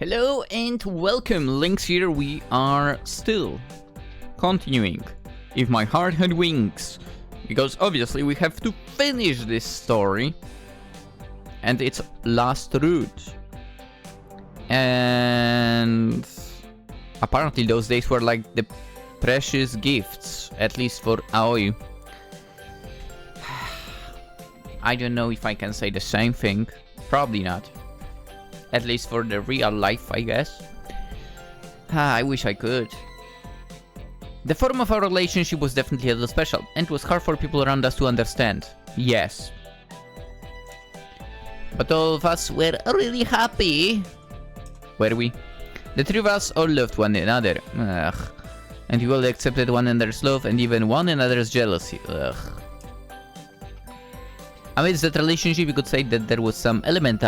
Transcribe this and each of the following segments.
Hello and welcome, Lynx here. We are still continuing If My Heart Had Wings, because obviously we have to finish this story and its last route. And apparently those days were like the precious gifts, at least for Aoi. I don't know if I can say the same thing. Probably not. At least for the real life, I guess. I wish I could. The form of our relationship was definitely a little special, and it was hard for people around us to understand. Yes. But all of us were really happy. Were we? The three of us all loved one another. Ugh. And we all accepted one another's love and even one another's jealousy. Ugh. Amidst that relationship, you could say that there was some elements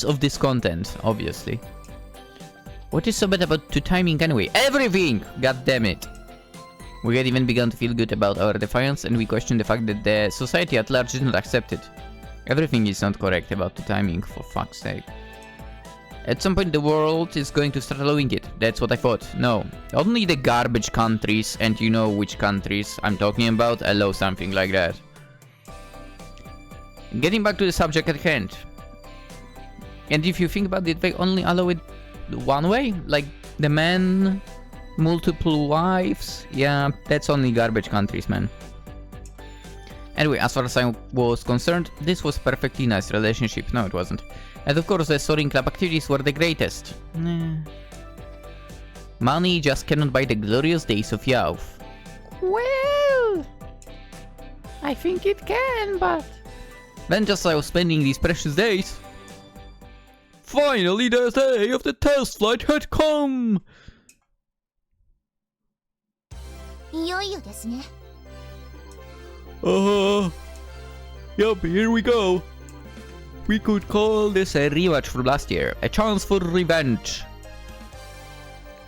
of discontent, obviously. What is so bad about the timing anyway? Everything! God damn it! We had even begun to feel good about our defiance, and we questioned the fact that the society at large did not accept it. Everything is not correct about the timing, for fuck's sake. At some point the world is going to start allowing it. That's what I thought. No. Only the garbage countries, and you know which countries I'm talking about, allow something like that. Getting back to the subject at hand. And if you think about it, they only allow it one way? Like, the man, multiple wives? Yeah, that's only garbage countries, man. Anyway, as far as I was concerned, this was perfectly nice relationship. No, it wasn't. And of course, the soaring club activities were the greatest. Money just cannot buy the glorious days of youth. Well, I think it can, but... Then just as I was spending these precious days... Finally, the day of the test flight had come! Yup, here we go. We could call this a rematch from last year, a chance for revenge.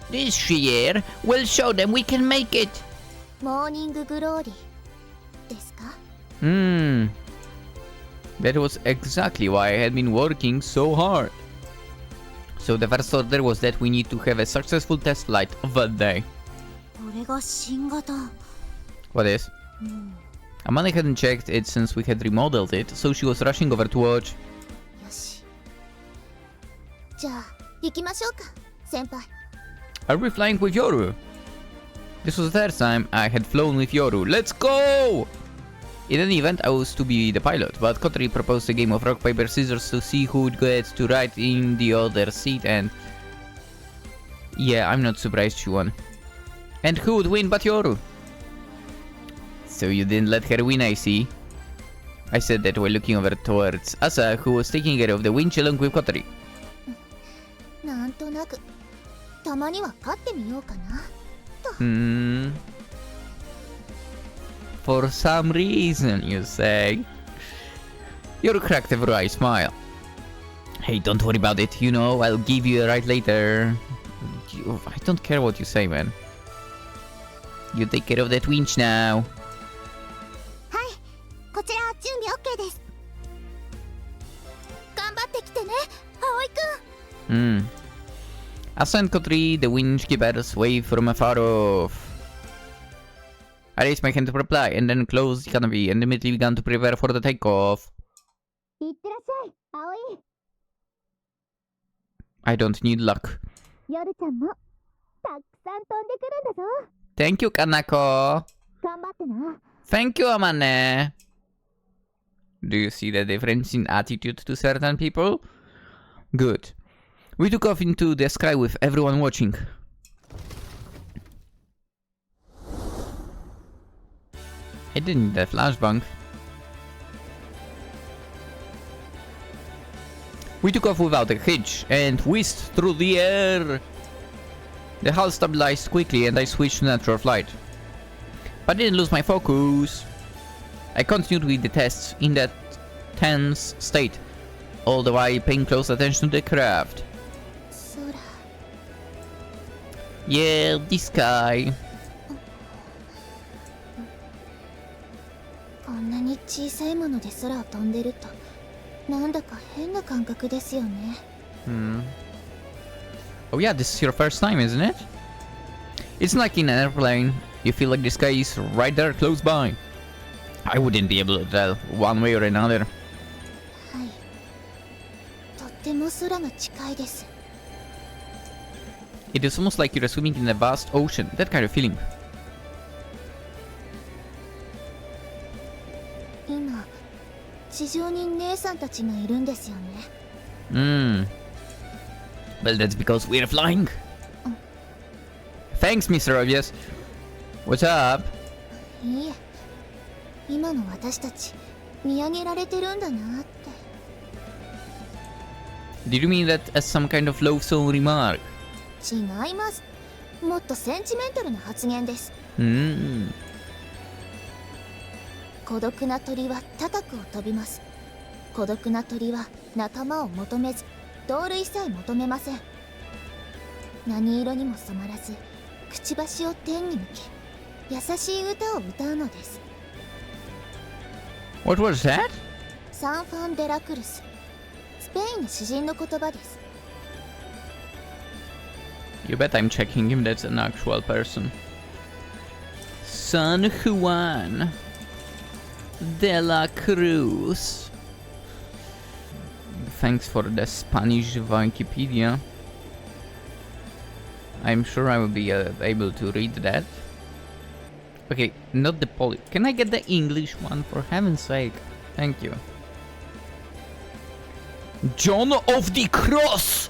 This year, we'll show them we can make it. That was exactly why I had been working so hard. So the first order was that we need to have a successful test flight of that day. What is? Amanda hadn't checked it since we had remodeled it, so she was rushing over to watch. Are we flying with Yoru? This was the third time I had flown with Yoru. Let's go! In any event, I was to be the pilot, but Kotori proposed a game of rock, paper, scissors to see who would get to ride in the other seat, and... yeah, I'm not surprised she won. And who would win but Yoru? So you didn't let her win, I see. I said that while looking over towards Asa, who was taking care of the winch along with Kotori. For some reason, you say? Yoru cracked a wry smile. Hey, don't worry about it, you know, I'll give you a ride later. I don't care what you say, man. You take care of that winch now. Asa and Kotori, the winch keepers, wave from afar off. I raised my hand to reply, and then closed the canopy and immediately began to prepare for the takeoff. I don't need luck. Thank you, Kanako. Thank you, Amane. Do you see the difference in attitude to certain people? Good. We took off into the sky with everyone watching. I didn't need a flashbang. We took off without a hitch and whizzed through the air. The hull stabilized quickly and I switched to natural flight. But I didn't lose my focus. I continued with the tests in that tense state, all the while paying close attention to the craft. Yeah, this guy. こんなに小さいもので空を飛んでるとなんだか変な感覚ですよね。Oh yeah, this is your first time, isn't it? It's like in an airplane. You feel like the sky is right there, close by. I wouldn't be able to tell one way or another. はい。とっても空が近いです。 It is almost like you're swimming in a vast ocean. That kind of feeling. 今、地上に姉さんたちがいるんですよね。Well, that's because we're flying. Thanks, Mr. Obvious. What's up? いいえ、今の私たち見上げられてるんだなって。 Did you mean that as some kind of loathsome remark? 違います。もっとセンチメンタルな発言です。孤独な鳥は高くを飛びます。孤独な鳥は仲間を求めず、同類さえ求めません。何色にも染まらず、くちばしを天に向け、優しい歌を歌うのです。What was that? サンファン・デラクルス。スペインの詩人の言葉です。 You bet I'm checking him, that's an actual person. San Juan de la Cruz. Thanks for the Spanish Wikipedia. I'm sure I will be able to read that. Okay, not the Polish. Can I get the English one, for heaven's sake? Thank you. John of the Cross!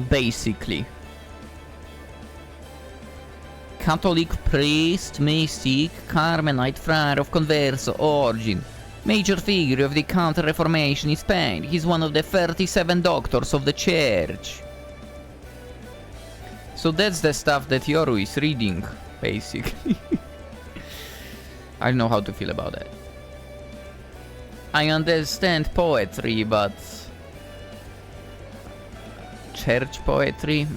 Basically. Catholic priest, mystic, Carmelite friar of converso origin. Major figure of the Counter-Reformation in Spain. He's one of the 37 doctors of the church. So that's the stuff that Yoru is reading, basically. I don't know how to feel about that. I understand poetry, but... church poetry?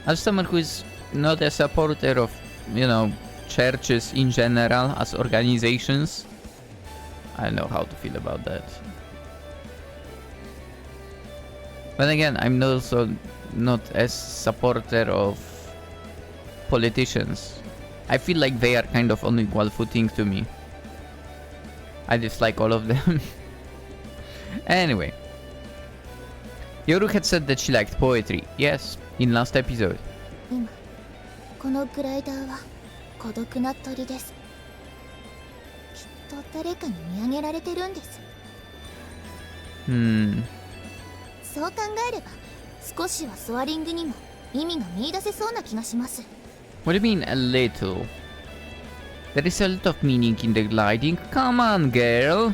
As someone who is not a supporter of, you know, churches in general as organizations, I don't know how to feel about that. But again, I'm also not a supporter of politicians. I feel like they are kind of on equal footing to me. I dislike all of them. Anyway. Yoru had said that she liked poetry. Yes, in last episode. 今、このグライダーは孤独な鳥です。きっと誰かに見上げられてるんです。そう考えれば、少しはソアリングにも意味が見出せそうな気がします。What do you mean a little? There is a lot of meaning in the gliding. Come on, girl.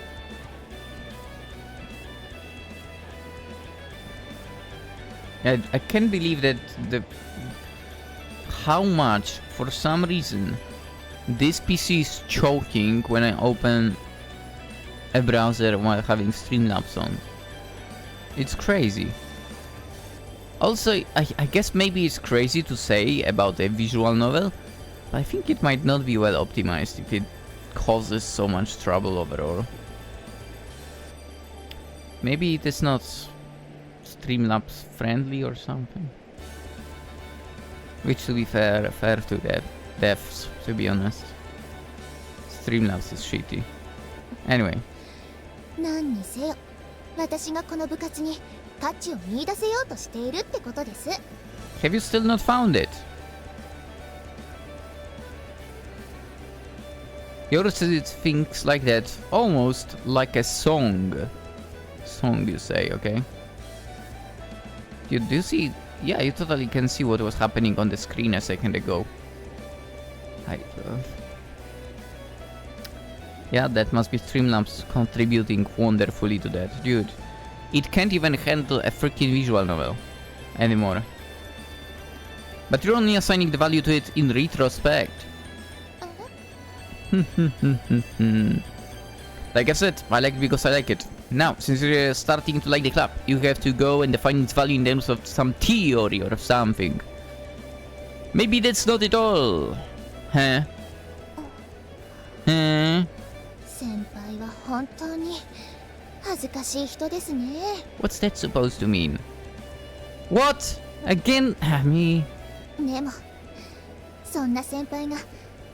I can't believe that how much, for some reason, this PC is choking when I open a browser while having Streamlabs on. It's crazy. Also, I guess maybe it's crazy to say about a visual novel, but I think it might not be well optimized if it causes so much trouble overall. Maybe it is not Streamlabs friendly or something. Which, to be fair to the devs, to be honest. Streamlabs is shitty. Anyway. 何にせよ、私がこの部活に価値を見出せようとしているってことです。Have you still not found it? Yoru says it thinks like that, almost like a song. Song, you say, okay? Do you see? Yeah, you totally can see what was happening on the screen a second ago. Yeah, that must be Streamlabs contributing wonderfully to that. Dude, it can't even handle a freaking visual novel anymore. But you're only assigning the value to it in retrospect. Like I said, I like it because I like it. Now, since you're starting to like the club, you have to go and define its value in terms of some theory or something. Maybe that's not it all. Huh? Huh? 先輩は本当に恥ずかしい人ですね。 What's that supposed to mean? What? Again? Me? でもそんな先輩が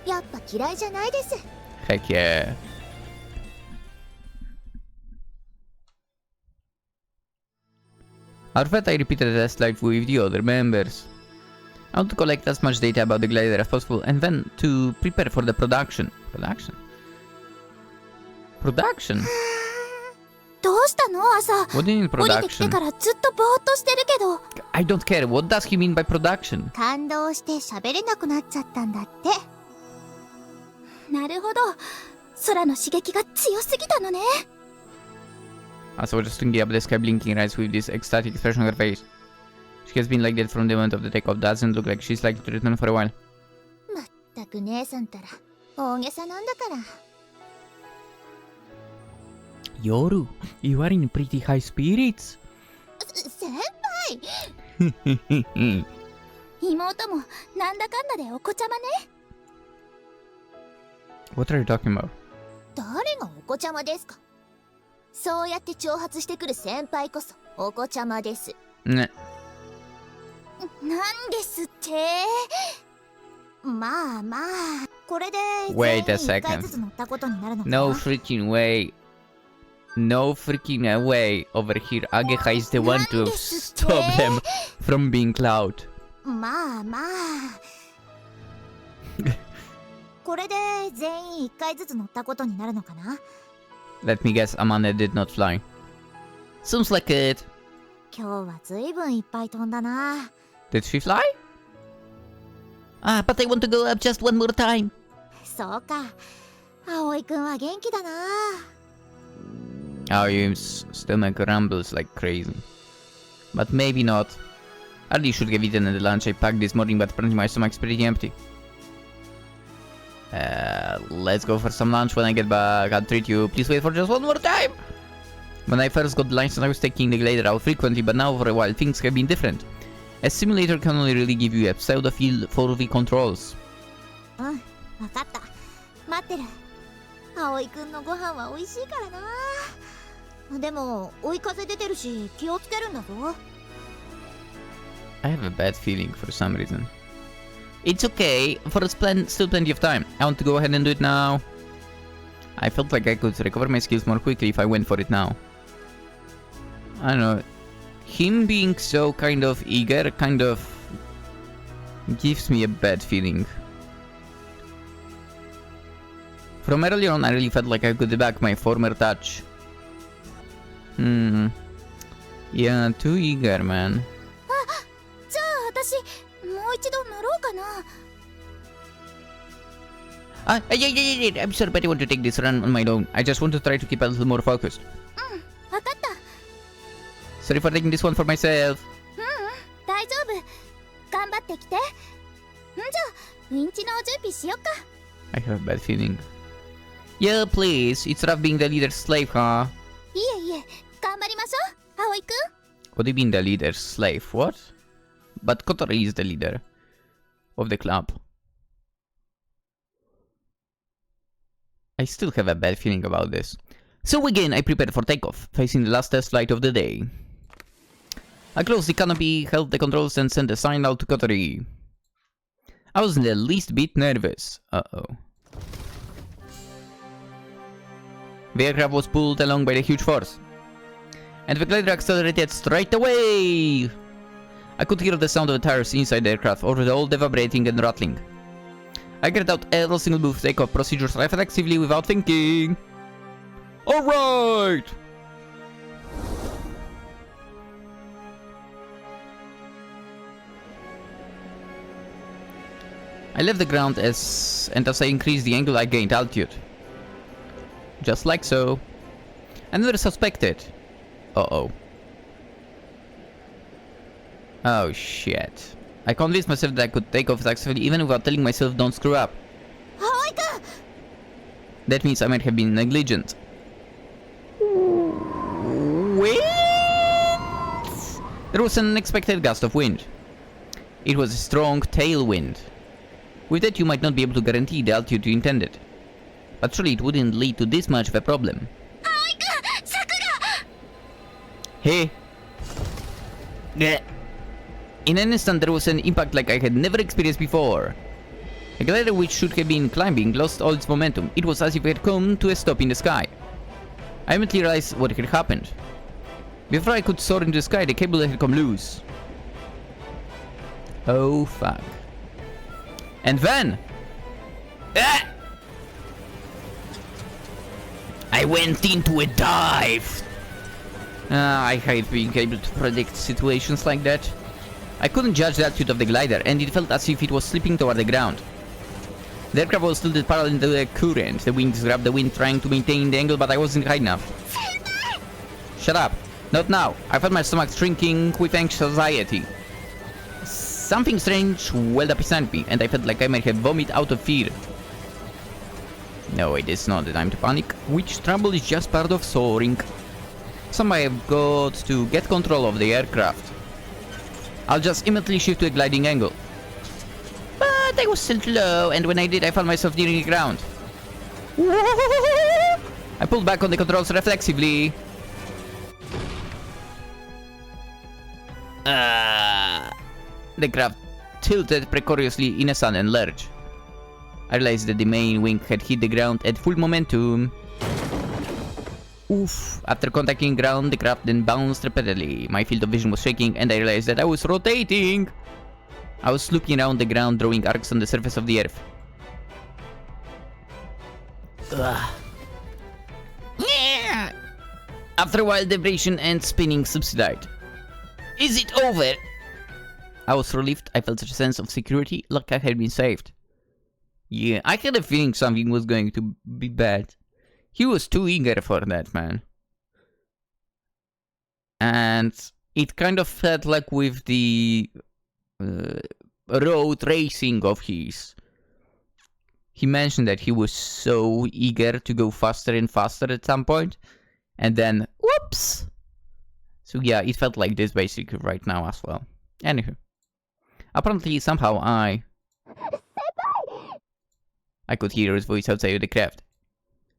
やっぱ嫌いじゃないです。 Heck yeah. After that, I repeated the test live with the other members. I want to collect as much data about the glider as possible and then to prepare for the production. Production? どうしたの朝。 What do you mean 降りてきて production? からずっとぼーっとしてるけど。 I don't care. What does he mean by production? 感動して喋れなくなっちゃったんだって。なるほど。空の刺激が強すぎたのね。 So we're just looking up the sky blinking eyes with this ecstatic expression on her face. She has been like that from the moment of the takeoff. Doesn't look like she's likely to return for a while. まったく姉さんたら大げさなんだから。 Yoru, you are in pretty high spirits. 先輩妹もなんだかんだでお子ちゃまね。 What are you talking about? 誰がお子ちゃまですか。そうやって挑発してくる先輩こそお子ちゃまです。ね。なんですって。まあまあこれで Wait a 全員1回 second. ずつ乗ったことになるのかな。 No freaking way. No freaking way over here. Ageha is the one to stop them from being loud. まあまあこれで全員1回ずつ乗ったことになるのかな。 Let me guess, Amanda did not fly. Seems like it. 今日はずいぶんいっぱい飛んだな。 Did she fly? Ah, but I want to go up just one more time. そうか。葵くんは元気だな。 Aoi's stomach rumbles like crazy. But maybe not. I really should have eaten the lunch I packed this morning, but apparently my stomach's pretty empty. Let's go for some lunch when I get back. I'll treat you. Please wait for just one more time. When I first got the license, I was taking the glider out frequently, but now for a while things have been different. A simulator can only really give you a pseudo feel for the controls. うん、わかった。待ってる。葵くんのご飯は美味しいからな。でも追い風出てるし気をつけるんだぞ。 I have a bad feeling for some reason. It's okay, for still plenty of time. I want to go ahead and do it now. I felt like I could recover my skills more quickly if I went for it now. I don't know. Him being so kind of eager kind of gives me a bad feeling. From earlier on, I really felt like I could back my former touch. Yeah, too eager, man. じゃあ私もう一度乗ろうかな。 Yeah. I'm sorry, but I want to take this run on my own. I just want to try to keep a little more focused. わかった。 Sorry for taking this one for myself. 大丈夫。頑張ってきて。じゃあウィンチの準備しよっか。 I have a bad feeling. Yeah, please. It's rough being the leader's slave, huh? いえいえ、頑張りましょう、葵くん。 What do you mean the leader's slave? What? But Kotori is the leader of the club. I still have a bad feeling about this. So again, I prepared for takeoff, facing the last test flight of the day. I closed the canopy, held the controls and sent a sign out to Kotori. I wasn't the least bit nervous. Uh-oh. The aircraft was pulled along by the huge force, and the glider accelerated straight away! I could hear the sound of the tires inside the aircraft over all the vibrating and rattling. I carried out every single move takeoff procedures reflexively without thinking. Alright! I left the ground as I increased the angle I gained altitude. Just like so. I never suspected. Uh-oh. Oh shit. I convinced myself that I could take off successfully even without telling myself don't screw up. Aoi-kun! That means I might have been negligent. Wind? There was an unexpected gust of wind. It was a strong tailwind. With that you might not be able to guarantee the altitude you intended. But surely it wouldn't lead to this much of a problem. 葵くん、柵が Hey. Yeah. In an instant, there was an impact like I had never experienced before. The glider, which should have been climbing, lost all its momentum. It was as if it had come to a stop in the sky. I immediately realized what had happened. Before I could soar into the sky, the cable had come loose. Oh fuck. And then... Ah! I went into a dive! I hate being able to predict situations like that. I couldn't judge the altitude of the glider, and it felt as if it was slipping toward the ground. The aircraft was tilted parallel to the current. The wings grabbed the wind, trying to maintain the angle, but I wasn't high enough. Shut up. Not now. I felt my stomach shrinking with anxiety. Something strange welled up inside me, and I felt like I might have vomited out of fear. No, it is not the time to panic. Which trouble is just part of soaring. Somebody have got to get control of the aircraft. I'll just immediately shift to a gliding angle. But I was still low, and when I did, I found myself nearing the ground. I pulled back on the controls reflexively. The craft tilted precariously in a sudden lurch. I realized that the main wing had hit the ground at full momentum. Oof. After contacting ground, the craft then bounced repeatedly. My field of vision was shaking, and I realized that I was rotating. I was looping around the ground, drawing arcs on the surface of the earth. Ugh. Yeah. After a while, the vibration and spinning subsided. Is it over? I was relieved. I felt such a sense of security, like I had been saved. Yeah, I had a feeling something was going to be bad. He was too eager for that, man. And it kind of felt like with the road racing of his. He mentioned that he was so eager to go faster and faster at some point. And then, whoops! So yeah, it felt like this basically right now as well. Anywho. Apparently, somehow I could hear his voice outside of the craft.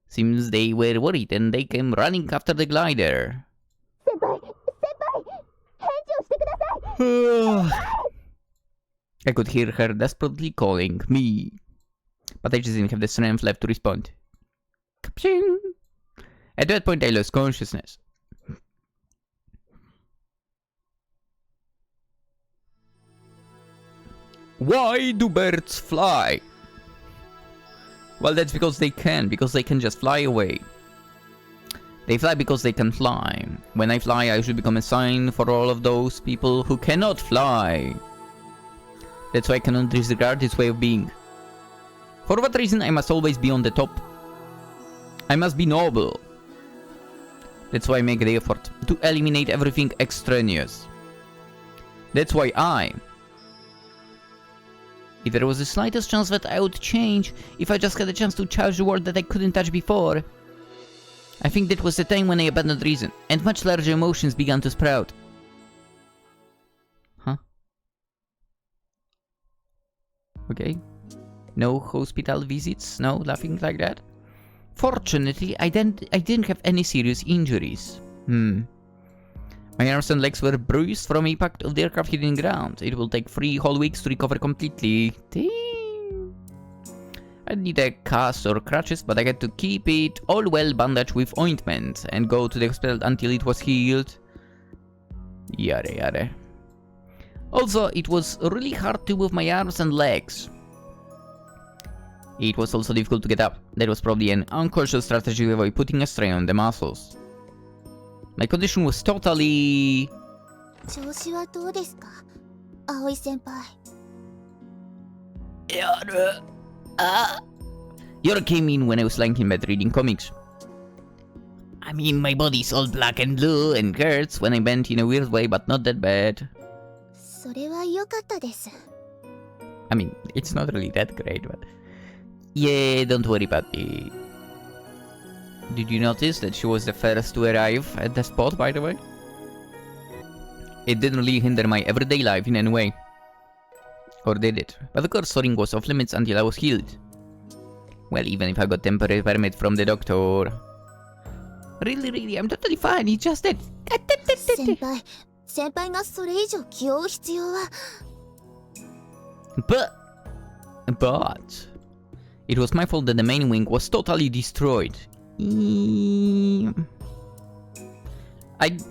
Seems they were worried and they came running after the glider. I could hear her desperately calling me. But I just didn't have the strength left to respond. Ka-pshing! At that point I lost consciousness. Why do birds fly? Well, that's because they can just fly away. They fly because they can fly. When I fly, I should become a sign for all of those people who cannot fly. That's why I cannot disregard this way of being. For what reason I must always be on the top? I must be noble. That's why I make the effort to eliminate everything extraneous. That's why if there was the slightest chance that I would change, if I just had a chance to charge the world that I couldn't touch before, I think that was the time when I abandoned reason, and much larger emotions began to sprout. Huh? Okay. No hospital visits, no nothing like that. Fortunately, I didn't have any serious injuries. My arms and legs were bruised from impact of the aircraft hitting the ground. It will take 3 whole weeks to recover completely. Damn. I need a cast or crutches, but I had to keep it all well bandaged with ointment and go to the hospital until it was healed. Yada yada. Also, it was really hard to move my arms and legs. It was also difficult to get up. That was probably an unconscious strategy to avoid putting a strain on the muscles. My condition was totally... 調子はどうですか、葵先輩。Yoru came in when I was lying in bed reading comics. I mean, my body's all black and blue and hurts when I bend in a weird way, but not that bad. それは良かったです。I mean, it's not really that great, but... Yeah, don't worry about me. Did you notice that she was the first to arrive at the spot, by the way? It didn't really hinder my everyday life in any way. Or did it? But of course, soaring was off limits until I was healed. Well, even if I got temporary permit from the doctor. Really, I'm totally fine. It's just that. 先輩がそれ以上気を負う必要は。But it was my fault that the main wing was totally destroyed.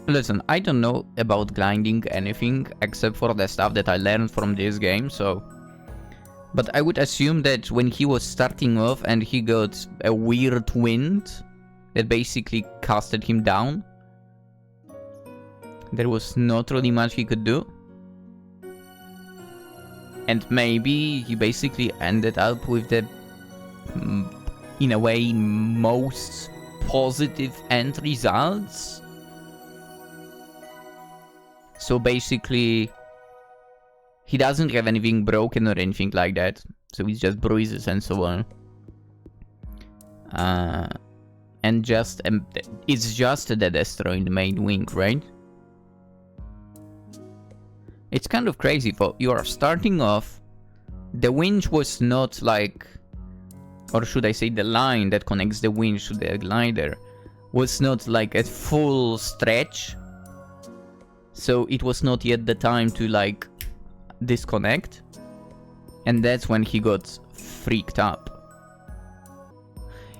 Listen, I don't know about grinding anything except for the stuff that I learned from this game, so... But I would assume that when he was starting off and he got a weird wind that basically casted him down, there was not really much he could do. And maybe he basically ended up with the, in a way, most positive end results. So basically, he doesn't have anything broken or anything like that. So it's just bruises and so on. And just, it's just the destroying the main wing, right? It's kind of crazy, for you are starting off, the winch was not like, or should I say the line that connects the winch to the glider was not like a full stretch, so it was not yet the time to like disconnect, and that's when he got freaked up.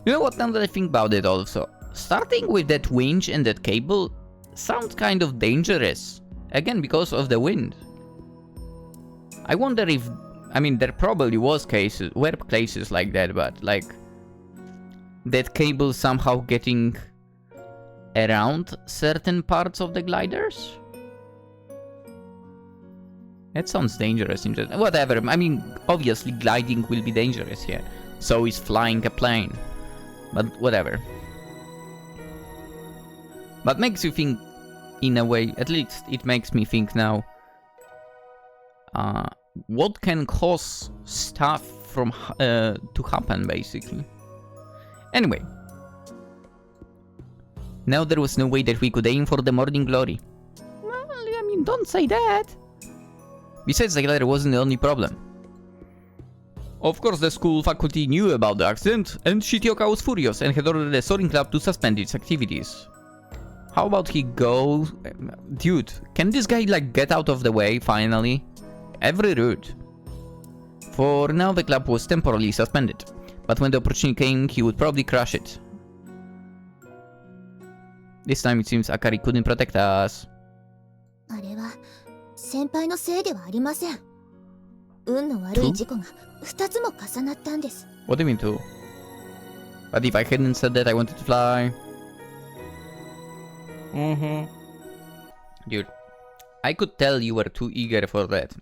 You know what, now that I think about it also, starting with that winch and that cable sounds kind of dangerous, again because of the wind. I wonder if, I mean, there probably were cases like that, but like that cable somehow getting around certain parts of the gliders? That sounds dangerous. Whatever, I mean, obviously gliding will be dangerous here. So is flying a plane. But whatever. But makes you think, in a way, at least it makes me think now, what can cause stuff from to happen, basically. Anyway. Now there was no way that we could aim for the morning glory. Well, I mean, don't say that. Besides, the glider wasn't the only problem. Of course, the school faculty knew about the accident, and Shitioka was furious and had ordered the soaring club to suspend its activities. How about he go... Dude, can this guy like get out of the way, finally? Every route. For now, the club was temporarily suspended, but when the opportunity came, he would probably crush it. This time it seems Akari couldn't protect us. あれは先輩のせいではありません。運の悪い事故が2つも重なったんです。What do you mean too? But if I hadn't said that I wanted to fly... Dude, I could tell you were too eager for that.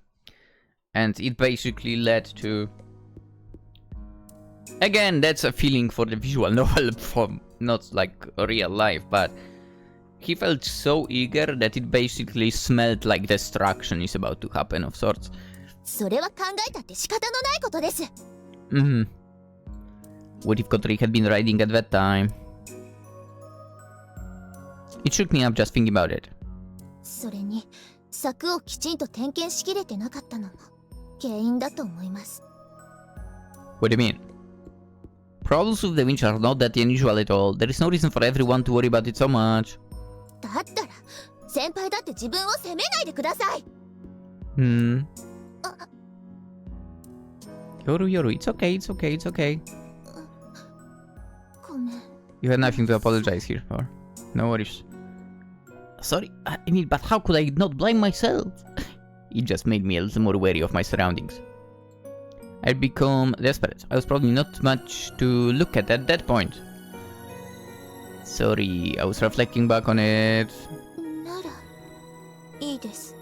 And it basically led to... Again, that's a feeling for the visual novel, from not like real life, but... He felt so eager that it basically smelled like destruction is about to happen of sorts. それは考えたって仕方のないことです。What if Kotori had been riding at that time? It shook me up just thinking about it. それに柵をきちんと点検しきれてなかったのも原因だと思います。What do you mean? Problems with the winch are not that unusual at all. There is no reason for everyone to worry about it so much. だったら先輩だって自分を責めないでください。Yoru, it's okay, it's okay, it's okay. ごめん。 You had nothing to apologize here for. No worries. Sorry, I mean, but how could I not blame myself? It just made me a little more wary of my surroundings. I'd become desperate. I was probably not much to look at that point. Sorry, I was reflecting back on it. ならいいです。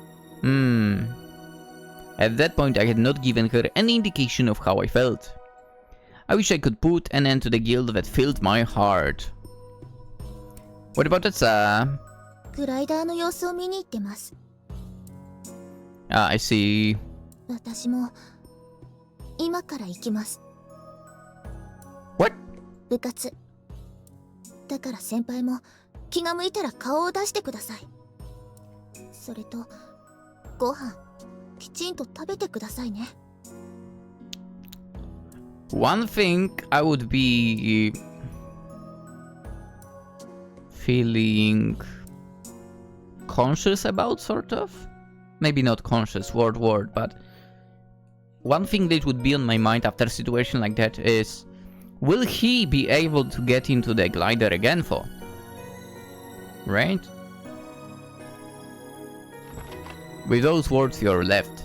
At that point, I had not given her any indication of how I felt. I wish I could put an end to the guilt that filled my heart. What about Tatsa? グライダーの様子を見に行ってます。Ah, I see. 私も今から行きます。What? 部活。だから先輩も気が向いたら顔を出してください。それとご飯きちんと食べてくださいね。One thing I would be feeling conscious about, sort of? Maybe not conscious, word, but one thing that would be on my mind after a situation like that is, will he be able to get into the glider again for? Right? With those words, you're left.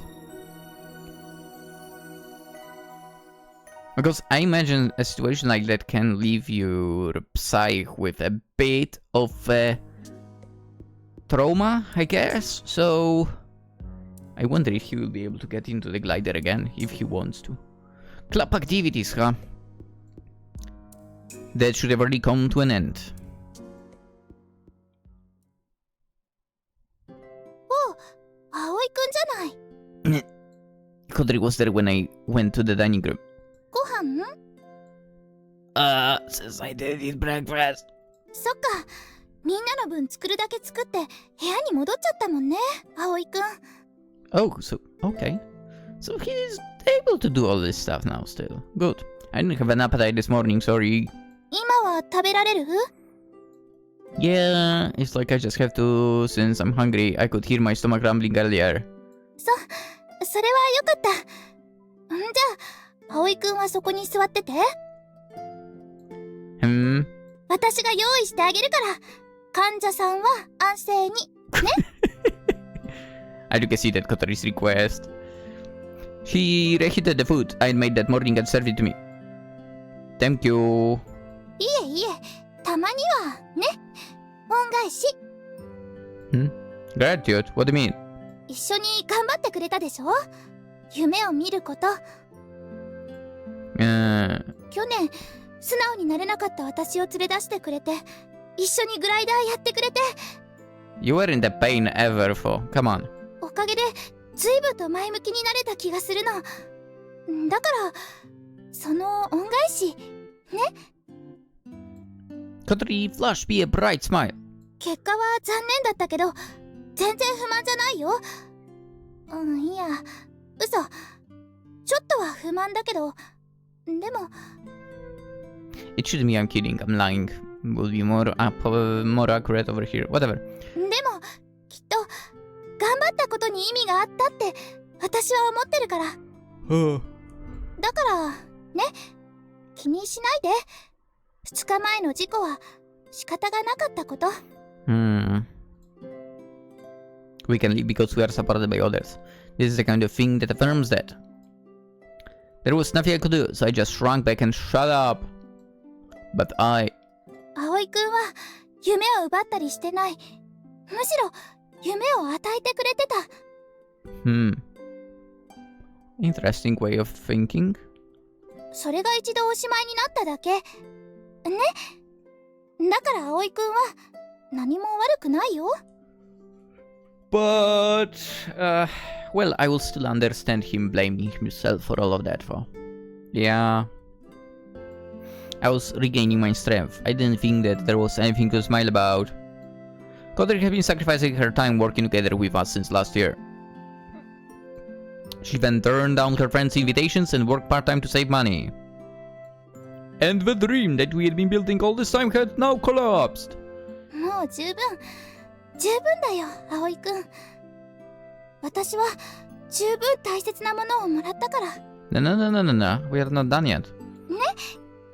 Because I imagine a situation like that can leave your psyche with a bit of trauma, I guess. So I wonder if he will be able to get into the glider again, if he wants to. Club activities, huh? That should have already come to an end. Oh, Aoi-kun じゃない。 Kotori was there when I went to the dining room. ご飯? Since I did eat breakfast. そっか。みんなの分作るだけ作って部屋に戻っちゃったもんね、葵くん。Oh, so, okay. So he's able to do all this stuff now still. Good. I didn't have an appetite this morning, sorry. 今は食べられる? Yeah, it's like I just have to, since I'm hungry, I could hear my stomach rumbling earlier. それはよかった。じゃあ、葵くんはそこに座ってて。私が用意してあげるから、患者さんは安静に、ね。I took a seat at Kotori's request. She reheated the food I had made that morning and served it to me. Thank you. いえいえ、たまにはね、恩返し。Gratitude? What do you mean? 一緒に頑張ってくれたでしょ？夢を見ること。去年、素直になれなかった私を連れ出してくれて、一緒にグライダーやってくれて。You weren't a pain ever for. Come on. おかげで、ずいぶんと前向きになれた気がするの。だから、その恩返し、ね。Kotori flashed me a bright smile. 結果は残念だったけど、全然不満じゃないよ。いや、嘘。ちょっとは不満だけど、でも。It shouldn't be I'm kidding, I'm lying. Will be more accurate over here. Whatever. でも、きっと、頑張ったことに意味があったって、私は思ってるから。だから、ね、気にしないで。2日前の事故は仕方がなかったこと。We can leave because we are supported by others. This is the kind of thing that affirms that. There was nothing I could do, so I just shrunk back and shut up. But I... 葵くんは夢を奪ったりしてない。むしろ夢を与えてくれてた。Interesting way of thinking. それが一度おしまいになっただけ。ね。だから葵くんは何も悪くないよ。But, well, I will still understand him blaming himself for all of that. Yeah. I was regaining my strength. I didn't think that there was anything to smile about. Kotori has been sacrificing her time working together with us since last year. She then turned down her friends' invitations and worked part-time to save money. And the dream that we had been building all this time had now collapsed. もう十分だよ、葵くん。私は十分大切なものをもらったから。No. We are not done yet. ね、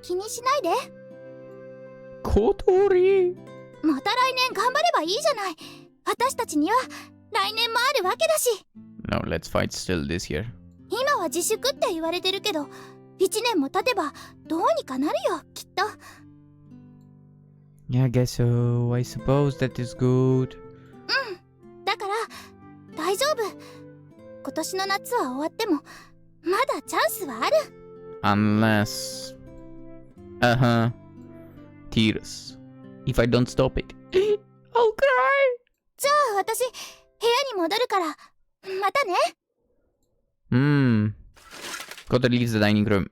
気にしないで。Kotori! また来年頑張ればいいじゃない。私たちには来年もあるわけだし。No, let's fight still this year. 今は自粛って言われてるけど、1年も経てばどうにかなるよ、きっと。Yeah, I guess so. I suppose that is good. だから大丈夫。今年の夏は終わってもまだチャンスはある。Unless... Tears. If I don't stop it, I'll cry! じゃあ私、部屋に戻るから、またね。Kotori leaves the dining room.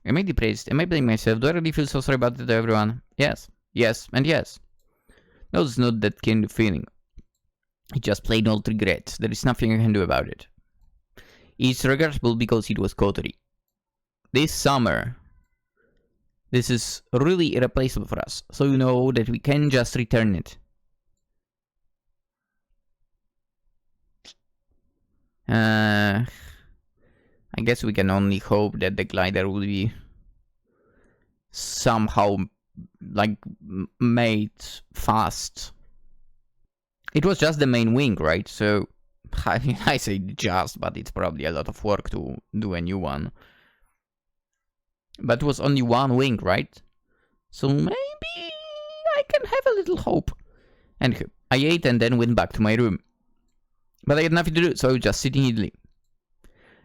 Am I depressed? Am I blaming myself? Do I really feel so sorry about it to everyone? Yes, and yes. No, it's not that kind of feeling. It's just plain old regret. There is nothing I can do about it. It's regrettable because it was Kotori. This summer, This is really irreplaceable for us, so you know that we can just return it. I guess we can only hope that the glider will be somehow, like, made fast. It was just the main wing, right? So, I mean, I say just, but it's probably a lot of work to do a new one. But it was only one wing, right? So maybe I can have a little hope. And I ate and then went back to my room. But I had nothing to do, so I was just sitting idly.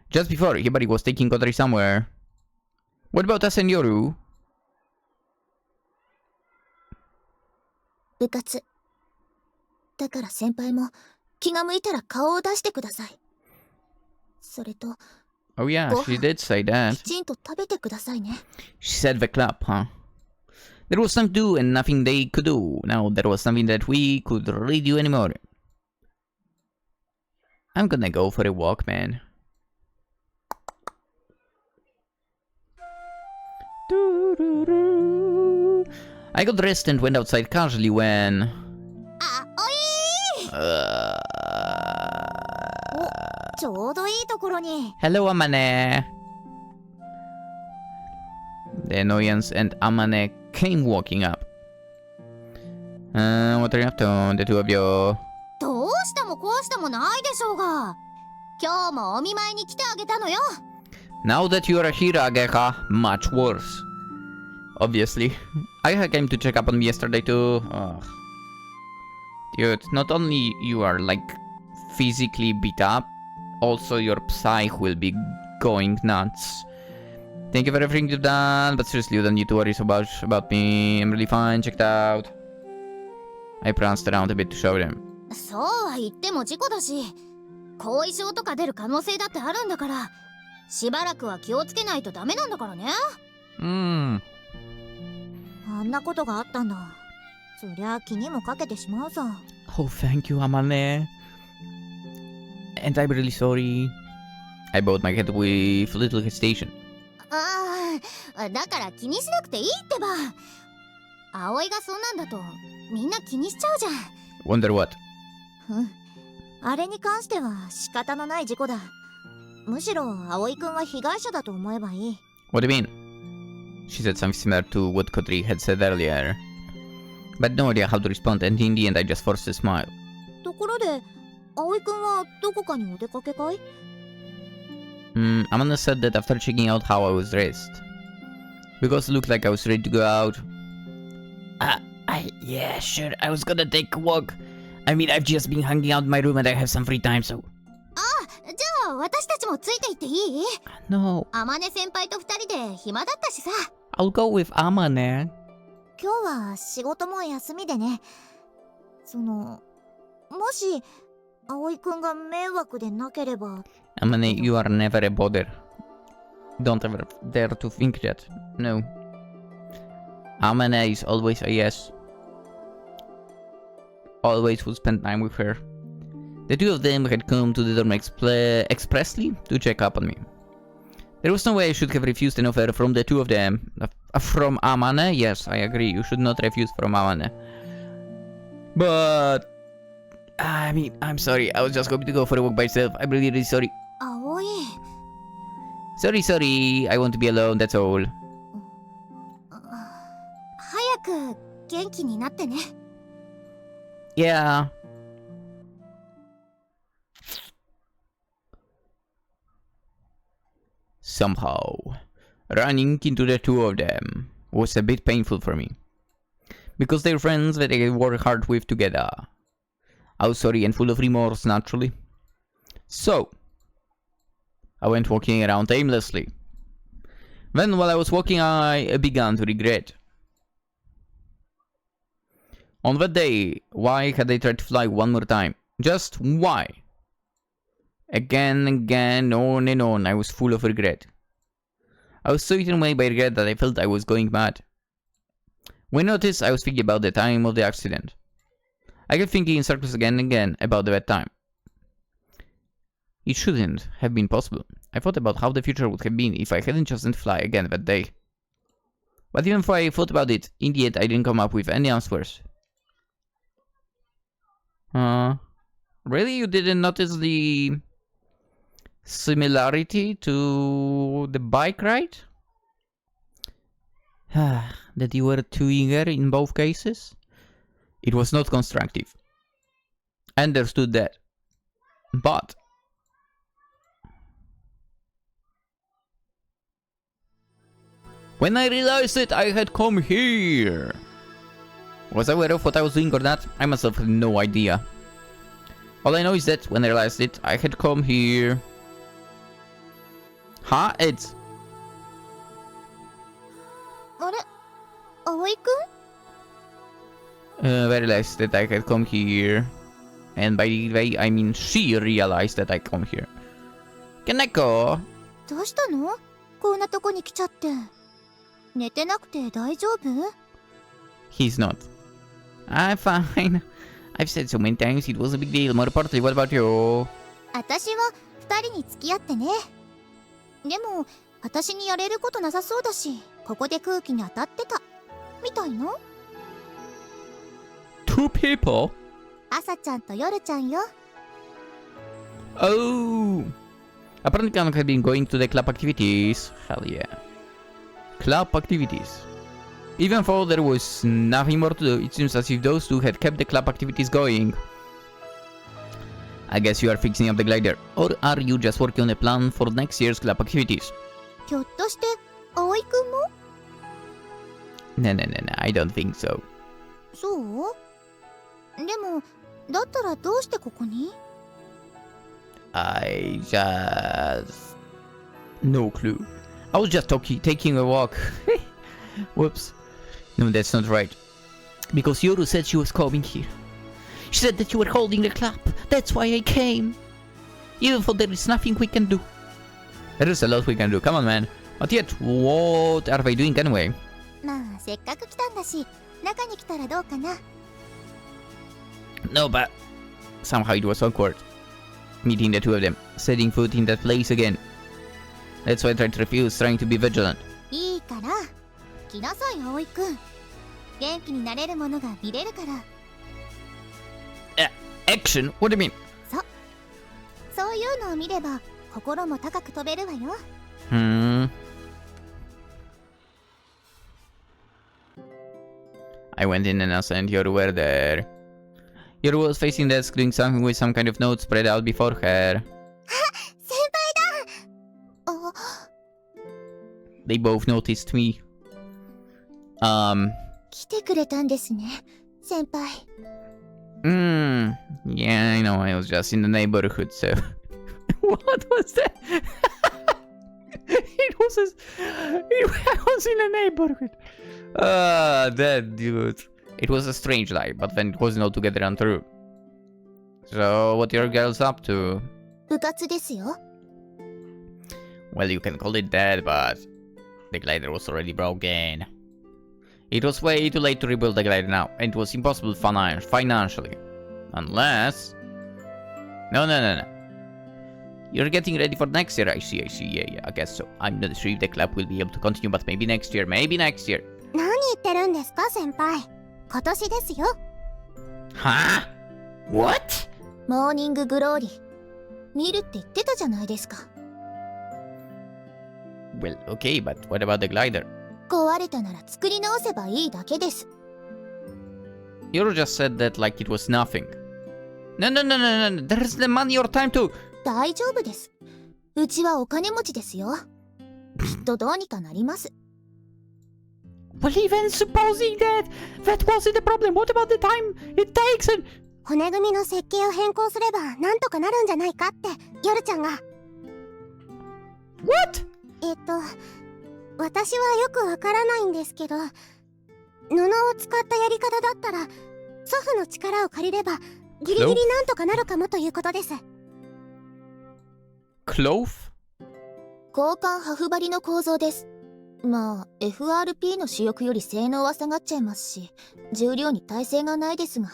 Just before, Hibari was taking Kotori somewhere. What about us and Yoru? 部活。だから先輩も気が向いたら顔を出してください。それと、 Oh yeah, she did say き that. ちんと食べてくださいね。 She said the club, huh? There was something to do and nothing they could do. Now there was something that we could really do anymore. I'm gonna go for a walk, man. I got dressed and went outside casually when... あ、おいー、お、ちょうどいいところに。 Hello, Amane. The annoyance and Amane came walking up. What are you up to, the two of you? どうしたもこうしたもないでしょうが。今日もお見舞いに来てあげたのよ。 Now that you are here, Ageka, much worse. Obviously. Ageka came to check up on me yesterday too. Ugh. Dude, not only you are like physically beat up, also your psyche will be going nuts. Thank you for everything you've done, but seriously, you don't need to worry so much about me. I'm really fine, checked out. I pranced around a bit to show them. そうは言っても事故だし、後遺症とか出る可能性だってあるんだから、しばらくは気をつけないとダメなんだからね。あんなことがあったんだ。そりゃ気にもかけてしまうさ。Oh, thank you, Amane. And I'm really sorry. I bowed my head with little hesitation. ああ、だから気にしなくていいってば。葵がそんなんだとみんな気にしちゃうじゃん。Wonder what? うん。あれに関しては仕方のない事故だ。むしろ葵くんは被害者だと思えばいい。What do you mean? She said something similar to what Kotori had said earlier. But no idea how to respond, and in the end I just forced a smile. ところで、葵くんはどこかにお出かけかい？ Amanda said that after checking out how I was dressed. Because it looked like I was ready to go out. Yeah, sure, I was gonna take a walk. I mean, I've just been hanging out in my room and I have some free time, so... あ、じゃあ私たちもついていっていい？ No. あまね先輩と二人で暇だったしさ。I'll go with Amane. 今日は仕事も休みでね。もし葵くんが迷惑でなければ。Amane, you are never a bother. Don't ever dare to think that. No. Amane is always a yes. Always would spend time with her. The two of them had come to the dorm expressly to check up on me. There was no way I should have refused an offer from the two of them. From Amane? Yes, I agree. You should not refuse from Amane. But... I mean, I'm sorry. I was just going to go for a walk by myself. I'm really, really sorry. Aoi. Sorry. I want to be alone, that's all. 早く元気になってね。Yeah. Somehow, running into the two of them was a bit painful for me. Because they're friends that I work hard with together. I was sorry and full of remorse, naturally. So, I went walking around aimlessly. Then, while I was walking, I began to regret. On that day, why had I tried to fly one more time? Just why? Again, on and on, I was full of regret. I was so eaten away by regret that I felt I was going mad. When I noticed, I was thinking about the time of the accident. I kept thinking in circles again and again about that time. It shouldn't have been possible. I thought about how the future would have been if I hadn't chosen to fly again that day. But even though I thought about it, in the end I didn't come up with any answers. Really? You didn't notice the similarity to the bike ride? That you were too eager in both cases? It was not constructive. I understood that. But when I realized it, I had come here. Was I aware of what I was doing or not? I myself had no idea. All I know is that when I realized it, I had come here. Huh? It's... あれ葵くん I realized that I had come here. And by the way, I mean she realized that I come here. Can I go? どうしたのこんなとこに来ちゃって。寝てなくて大丈夫 He's not. I'm fine. I've said so many times it was a big deal. More importantly, what about you? 私は二人に付き合ってね。でも、私にやれることなさそうだし、ここで空気に当たってた。みたいな Two people? 朝ちゃんと夜ちゃんよ。Oh! Apparently Kanak had been going to the club activities. Hell yeah. Club activities. Even though there was nothing more to do, it seems as if those two had kept the club activities going. I guess you are fixing up the glider. Or are you just working on a plan for next year's club activities? ひょっとして、葵くんも No, I don't think so. そうでも、だったらどうしてここに I just... No clue. I was just taking a walk. Whoops. No, that's not right. Because Yoru said she was coming here. She said that you were holding the club. That's why I came. Even though there is nothing we can do. There is a lot we can do. Come on, man. But yet, what are they doing anyway? まあ、せっかく来たんだし、中に来たらどうかな No, but... Somehow it was awkward. Meeting the two of them. Setting foot in that place again. That's why I tried to refuse, trying to be vigilant. いいから、来なさい葵くん。元気になれるものが見れるから。Action? What do you mean? そういうのを見れば、心も高く飛べるわよ。I went in and Elsa and Yoru were there. Yoru was facing the desk doing something with some kind of note spread out before her. 先輩だ They both noticed me. 来てくれたんですね、先輩。Yeah, I know, I was just in the neighborhood, so... What was that? I was in a neighborhood. That dude. It was a strange lie, but then it wasn't altogether untrue. So, what are you girls up to? 部活ですよ。Well, you can call it that, but... The glider was already broken. It was way too late to rebuild the glider now, and it was impossible financially. Unless... No. You're getting ready for next year, I see, yeah, I guess so. I'm not sure if the club will be able to continue, but maybe next year. 何言ってるんですか、先輩。今年ですよ。Huh? What? モーニンググローリー。見るって言ってたじゃないですか。Well, okay, but what about the glider? 壊れたなら作り直せばいいだけです。Yoru just said that like it was nothing. No, there's the money or time to... 大丈夫です。うちはお金持ちですよ。きっとどうにかなります。Well, even supposing that wasn't the problem, what about the time it takes and... 骨組みの設計を変更すればなんとかなるんじゃないかって、ヨルちゃんが。What? 私はよくわからないんですけど、布を使ったやり方だったら、祖父の力を借りれば、ギリギリなんとかなるかもということです。Cloth? 交換ハフ張りの構造です。まあ FRP の主翼より性能は下がっちゃいますし、重量に耐性がないですが、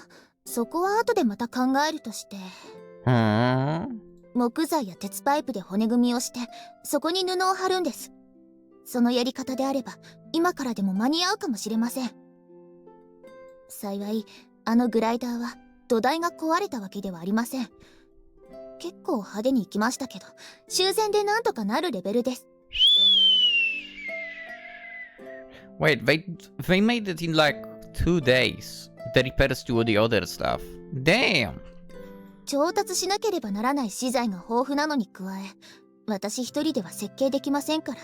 そこは後でまた考えるとして。木材や鉄パイプで骨組みをして、そこに布を貼るんです。そのやり方であれば今からでも間に合うかもしれません。幸いあのグライダーは土台が壊れたわけではありません。結構派手に行きましたけど、修繕でなんとかなるレベルです。Wait, they made it in like 2 days. The repairs to all the other stuff. Damn! 調達しなければならない資材が豊富なのに加え、私一人では設計できませんから、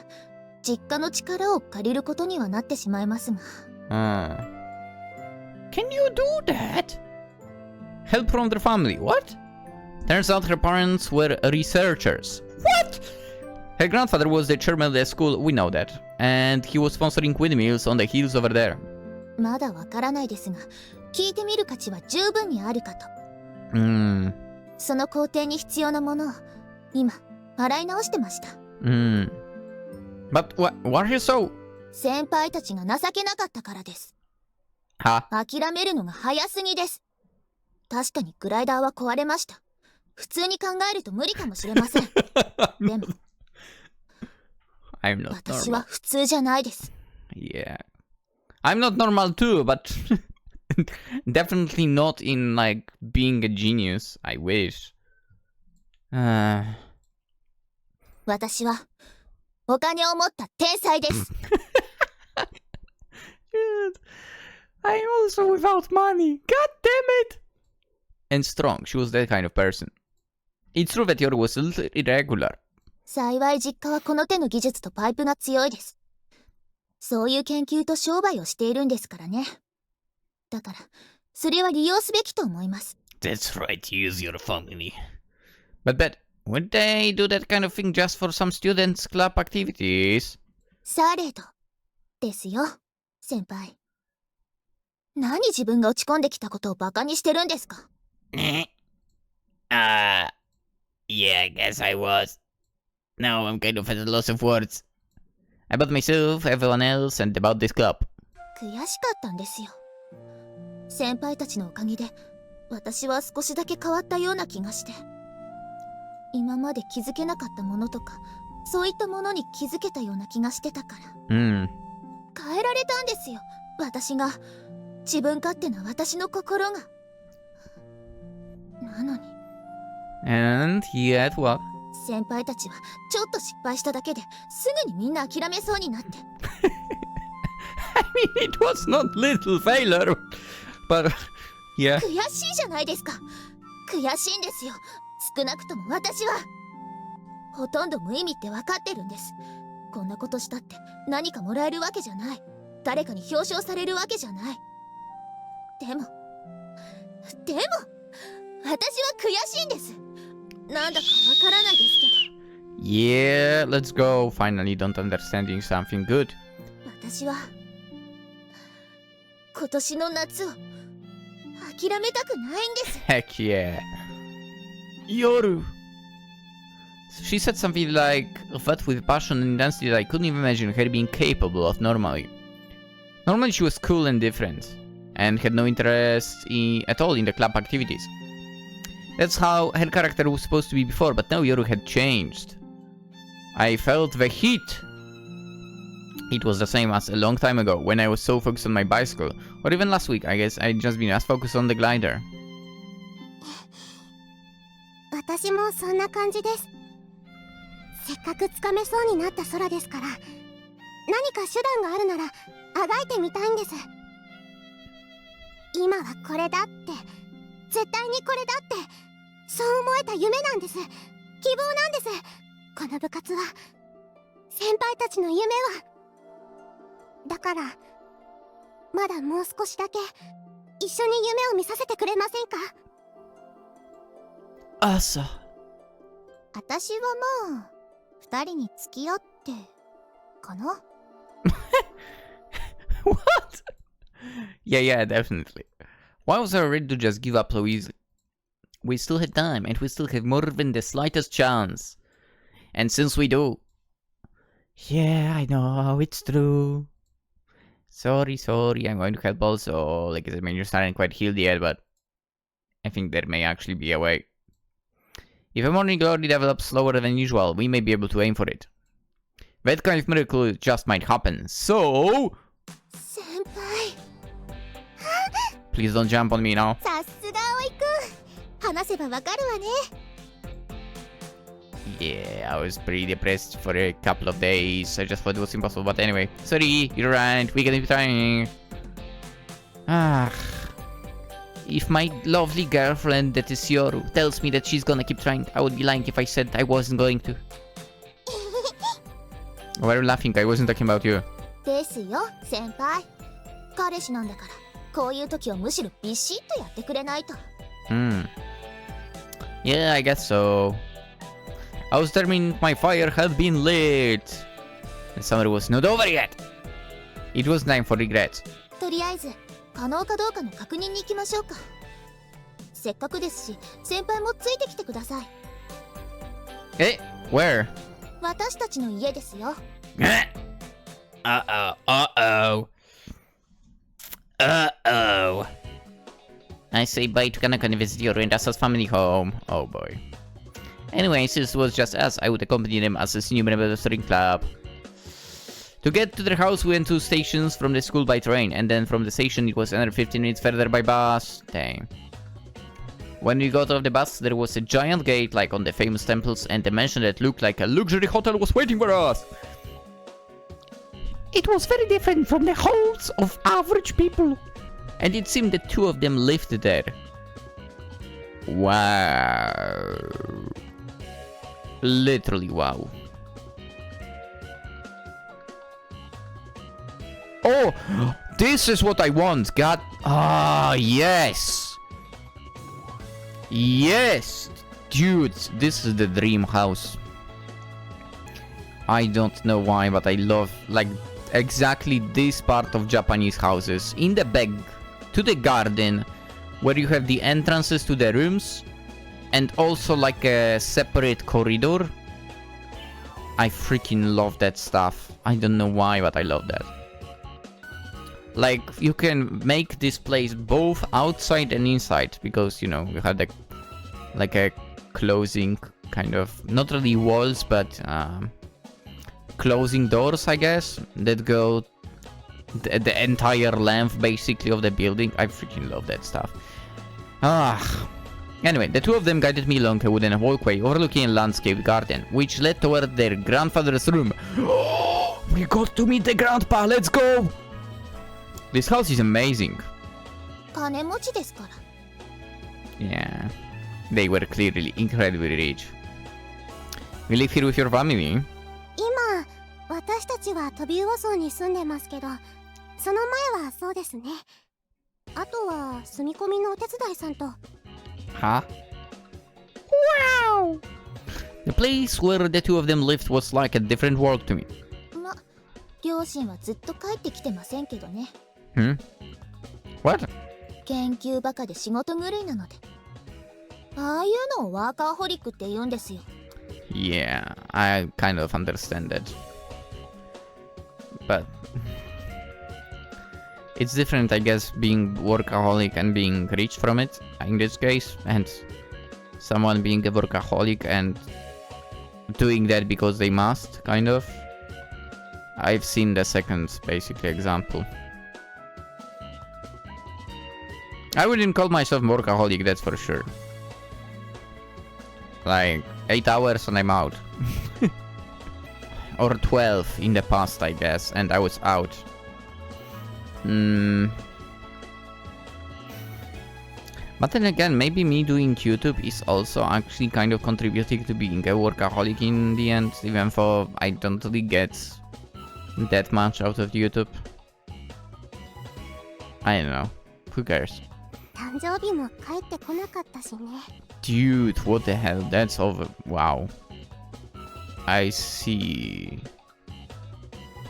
実家の力を借りることにはなってしまいますが。Can you do that? Help from their family, what? Turns out her parents were researchers. What? Her grandfather was the chairman of the school, we know that. And he was sponsoring windmills on the hills over there. まだわからないですが、聞いてみる価値は十分にあるかと。その工程に必要なものを今洗い直してました。But what are you so? 先輩たちが情けなかったからです。は？諦めるのが早すぎです。確かにグライダーは壊れました。普通に考えると無理かもしれません。でも私は普通じゃないです。Yeah. I'm not normal too, but definitely not in like being a genius. I wish. 私はお金を持った天才です。I'm also without money. God damn it! And strong. She was that kind of person. It's true that Yoru was a little irregular. 幸い実家はこの手の技術とパイプが強いです。そういう研究と商売をしているんですからね。だからそれは利用すべきと思います。That's right, use your family. But would they do that kind of thing just for some students' club activities? されどですよ、先輩。何自分が落ち込んできたことをバカにしてるんですか？ Yeah, I guess I was. Now I'm kind of at a loss of words. About myself, everyone else, and about this club. 悔しかったんですよ。先輩たちのおかげで私は少しだけ変わったような気がして。今まで気づけなかったものとか、そういったものに気づけたような気がしてたから。変えられたんですよ、私が。自分勝手な私の心が。なのに。And yet what? 先輩たちはちょっと失敗しただけですぐにみんな諦めそうになって。I mean, it was not little failure, but yeah. 悔しいじゃないですか。悔しいんですよ。少なくとも私は。ほとんど無意味って分かってるんです。こんなことしたって何かもらえるわけじゃない。誰かに表彰されるわけじゃない。でも私は悔しいんです。なんだかわからないですけど。Yeah, let's go. Finally, don't understanding something good. 私は今年の夏を諦めたくないんです。Heck yeah. Yoru. She said something like that with passion and intensity that I couldn't even imagine her being capable of normally. Normally she was cool and different, and had no interest at all in the club activities. That's how her character was supposed to be before, but now Yoru had changed. I felt the heat. It was the same as a long time ago, when I was so focused on my bicycle, or even last week, I guess I'd just been as focused on the glider. 私もそんな感じです。せっかくつかめそうになった空ですから、何か手段があるならあがいてみたいんです。今はこれだって、絶対にこれだって、そう思えた夢なんです。希望なんです。この部活は、先輩たちの夢は。だから、まだもう少しだけ一緒に夢を見させてくれませんか？朝。私はもう二人に付き合ってかな。What? Yeah, definitely. Why was I ready to just give up so easily? We still had time, and we still have more than the slightest chance. And since we do... Yeah, I know, it's true. Sorry, I'm going to help also. Like I mean, you're starting quite healed yet, but... I think there may actually be a way. If a morning glory develops slower than usual, we may be able to aim for it. That kind of miracle just might happen. So... 先輩 Please don't jump on me now. さすが葵くん話せばわかるわね Yeah, I was pretty depressed for a couple of days. I just thought it was impossible, but anyway. Sorry, you're right. We can be trying. Ah. If my lovely girlfriend, that is Yoru, tells me that she's gonna keep trying, I would be lying if I said I wasn't going to. Why are you laughing? I wasn't talking about you. ですよ先輩彼氏なんだからこういう時はむしろビシッとやってくれないと Yeah, I guess so. I was determined my fire had been lit. The summer was not over yet. It was time for regrets. とりあえず可能かどうかの確認に行きましょうかせっかくですし先輩もついてきてください Hey, where? 私たちの家ですよ Uh-oh. I say bye to Kanaka and visit Yoru and Asa's family home. Oh boy. Anyway, since it was just us, I would accompany them as a new member of the touring club. To get to their house, we went 2 stations from the school by train, and then from the station it was another 15 minutes further by bus. Dang. When we got off the bus, there was a giant gate like on the famous temples, and a mansion that looked like a luxury hotel was waiting for us. It was very different from the homes of average people, and it seemed that 2 of them lived there. Wow. Literally wow. Oh, this is what I want. God. Ah, yes. Yes. Dude, this is the dream house. I don't know why, but I love, like, exactly this part of Japanese houses. In the back, to the garden, where you have the entrances to the rooms, and also, like, a separate corridor. I freaking love that stuff. I don't know why, but I love that. Like, you can make this place both outside and inside, because, you know, you have the, like a closing kind of, not really walls, but closing doors, I guess, that go the entire length, basically, of the building. I freaking love that stuff. Anyway, the 2 of them guided me along a wooden walkway overlooking a landscaped garden, which led toward their grandfather's room. We got to meet the grandpa, let's go! This house is amazing. 金持ちですから Yeah, they were clearly incredibly rich. We live here with your family. 今私たちはトビウオ荘に住んでますけどその前はそうですねあとは住み込みのお手伝いさんと Huh? Wow! The place where the 2 of them lived was like a different world to me. ま両親はずっと帰ってきてませんけどね What? 研究バカで仕事狂いなのでああいうのをワーカーホリックって言うんですよ Yeah, I kind of understand that. But it's different, I guess, being workaholic and being rich from it, in this case, and someone being a workaholic and doing that because they must, kind of. I've seen the second, basically, example. I wouldn't call myself workaholic, that's for sure. Like, 8 hours and I'm out. Or 12 in the past, I guess, and I was out. But then again, maybe me doing YouTube is also actually kind of contributing to being a workaholic in the end, even though I don't really get that much out of YouTube. I don't know. Who cares? 誕生日も帰ってこなかったしね Dude, what the hell? That's over. Wow. I see.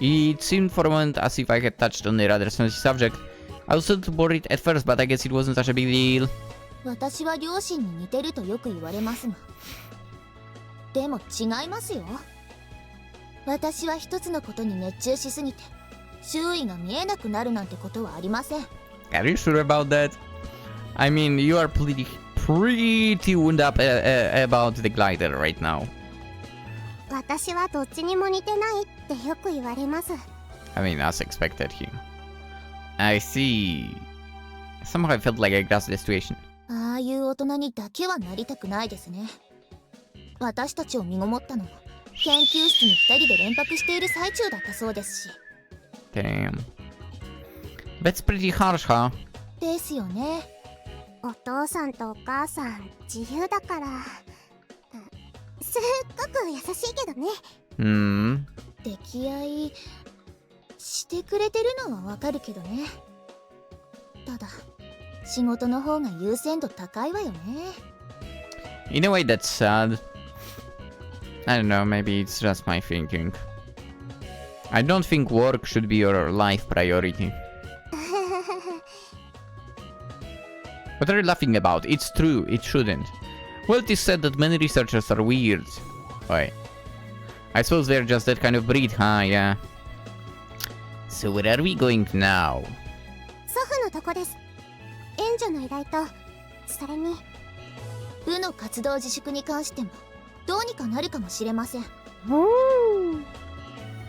It seemed for a moment as if I had touched on a rather sensitive subject. I was a little worried at first, but I guess it wasn't such a big deal. 私は両親に似てるとよく言われますがでも違いますよ私は一つのことに熱中しすぎて周囲が見えなくなるなんてことはありません Are you sure about that? I mean, you are pretty wound up about the glider right now. 私はどっちにも似てないってよく言われます。I mean, as expected here. I see. Somehow I felt like I grasped the situation. ああいう大人にだけはなりたくないですね。私たちを身ごもったのは研究室に2人で連泊している最中だったそうですし。Damn. That's pretty harsh, huh? ですよね。お父さんとお母さん自由だから、すっごく優しいけどね。溺愛してくれてるのはわかるけどね。ただ仕事の方が優先度高いわよね。In a way, that's sad. I don't know, maybe it's just my thinking. I don't think work should be your life priority. What are you laughing about? It's true, it shouldn't. Well, it is said that many researchers are weird. Wait. I suppose they're just that kind of breed, huh? Yeah. So where are we going now? 祖父のとこです。援助の依頼と、それに部の活動自粛に関してもどうにかなるかもしれません。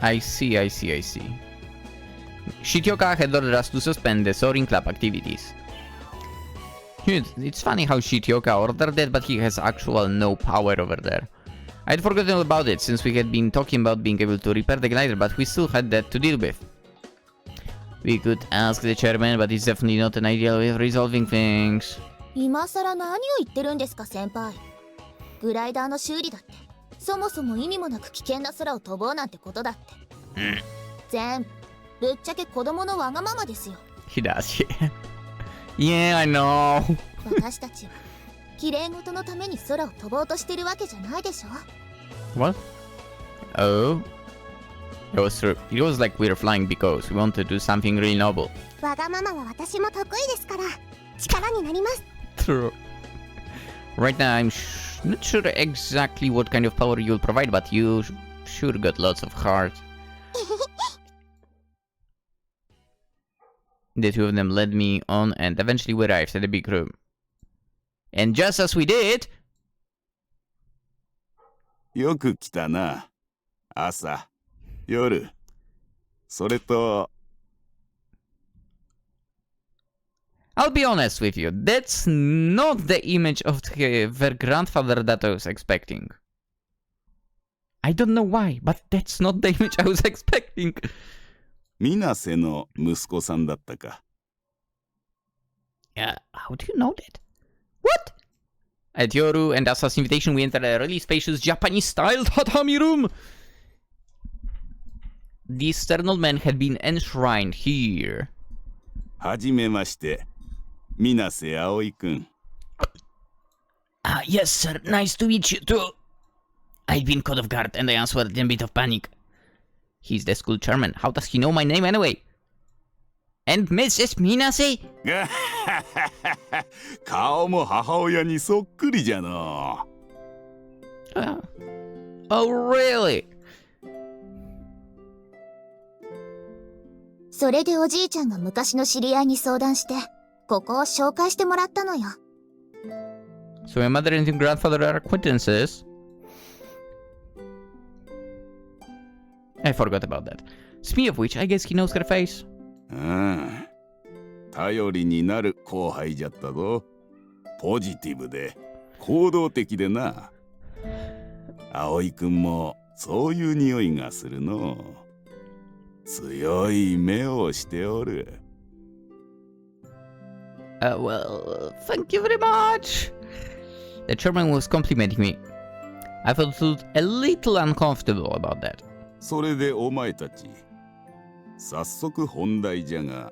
I see. Shitioka had ordered us to suspend the soaring club activities. It's funny how Shitioka ordered that, but he has actual no power over there. I'd forgotten all about it since we had been talking about being able to repair the glider, but we still had that to deal with. We could ask the chairman, but it's definitely not an ideal way of resolving things. 今さら何を言ってるんですか先輩。グライダーの修理だってそもそも意味もなく危険な空を飛ぼうなんてことだって。全部ぶっちゃけ子供のわがままですよ。He does. Yeah, I know. 私たちは綺麗事のために空を飛ぼうとしてるわけじゃないでしょ。What? Oh. It was true. It was like we were flying because we wanted to do something really noble. わがままは私も得意ですから力になります。True. Right now, I'm not sure exactly what kind of power you'll provide, but you sure got lots of heart. The two of them led me on, and eventually we arrived at the big room. And just as we did... よく来たな。朝、夜、それと I'll be honest with you, that's not the image of their grandfather that I was expecting. I don't know why, but that's not the image I was expecting. ミナセの息子さんだったか。Yeah, how do you know that? What? At Yoru and Asa's invitation, we entered a really spacious Japanese-style tatami room. The external man had been enshrined here. はじめまして、ミナセ葵くん。Yes, sir. Nice to meet you too. I'd been caught off guard and I answered in a bit of panic. He's the school chairman. How does he know my name anyway? And Mrs. Minase? 顔も母親にそっくりじゃの。Oh, really? それでおじいちゃんが昔の知り合いに相談してここを紹介してもらったのよ。So my mother and your grandfather are acquaintances? I forgot about that. Speaking of which, I guess he knows her face. 頼りになる後輩じゃったぞ。ポジティブで行動的でな。葵くんもそういう匂いがするの。強い目をしておる。Well, thank you very much. The chairman was complimenting me. I felt a little uncomfortable about that. それでお前たち、早速本題じゃが、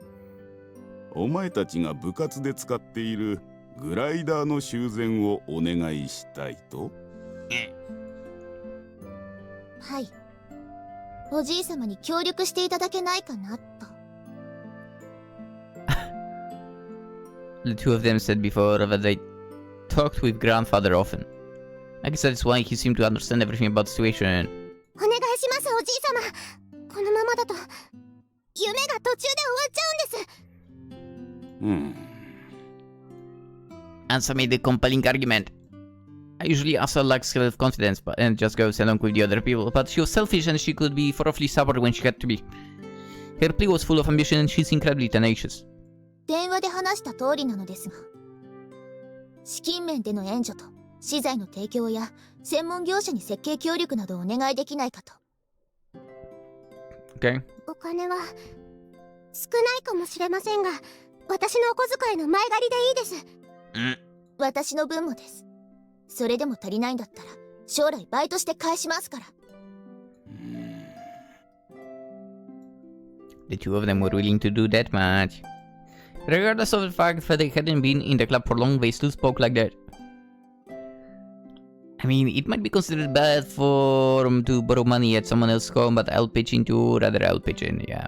お前たちが部活で使っているグライダーの修繕をお願いしたいと？はい。おじい様に協力していただけないかなと。The two of them said before that they talked with grandfather often. I guess that's why he seemed to understand everything about the situation. お願いしますおじい様。このままだと夢が途中で終わっちゃうんです。Answer made the compelling argument. Usually Asa lacks self-confidence and just goes along with the other people, but she was selfish and she could be thoroughly stubborn when she had to be. Her plea was full of ambition and she's incredibly tenacious. 電話で話した通りなのですが、資金面での援助と資材の提供や専門業者に設計協力などをお願いできないかと。Okay. お金は少ないかもしれませんが、私のお小遣いの前借りでいいです。私の分もです。それでも足りないんだったら将来バイトして返しますから。The two of them were willing to do that much. Regardless of the fact that they hadn't been in the club for long, they still spoke like that. I mean, it might be considered bad for them to borrow money at someone else's home, but I'll pitch in too, rather I'll pitch in, yeah.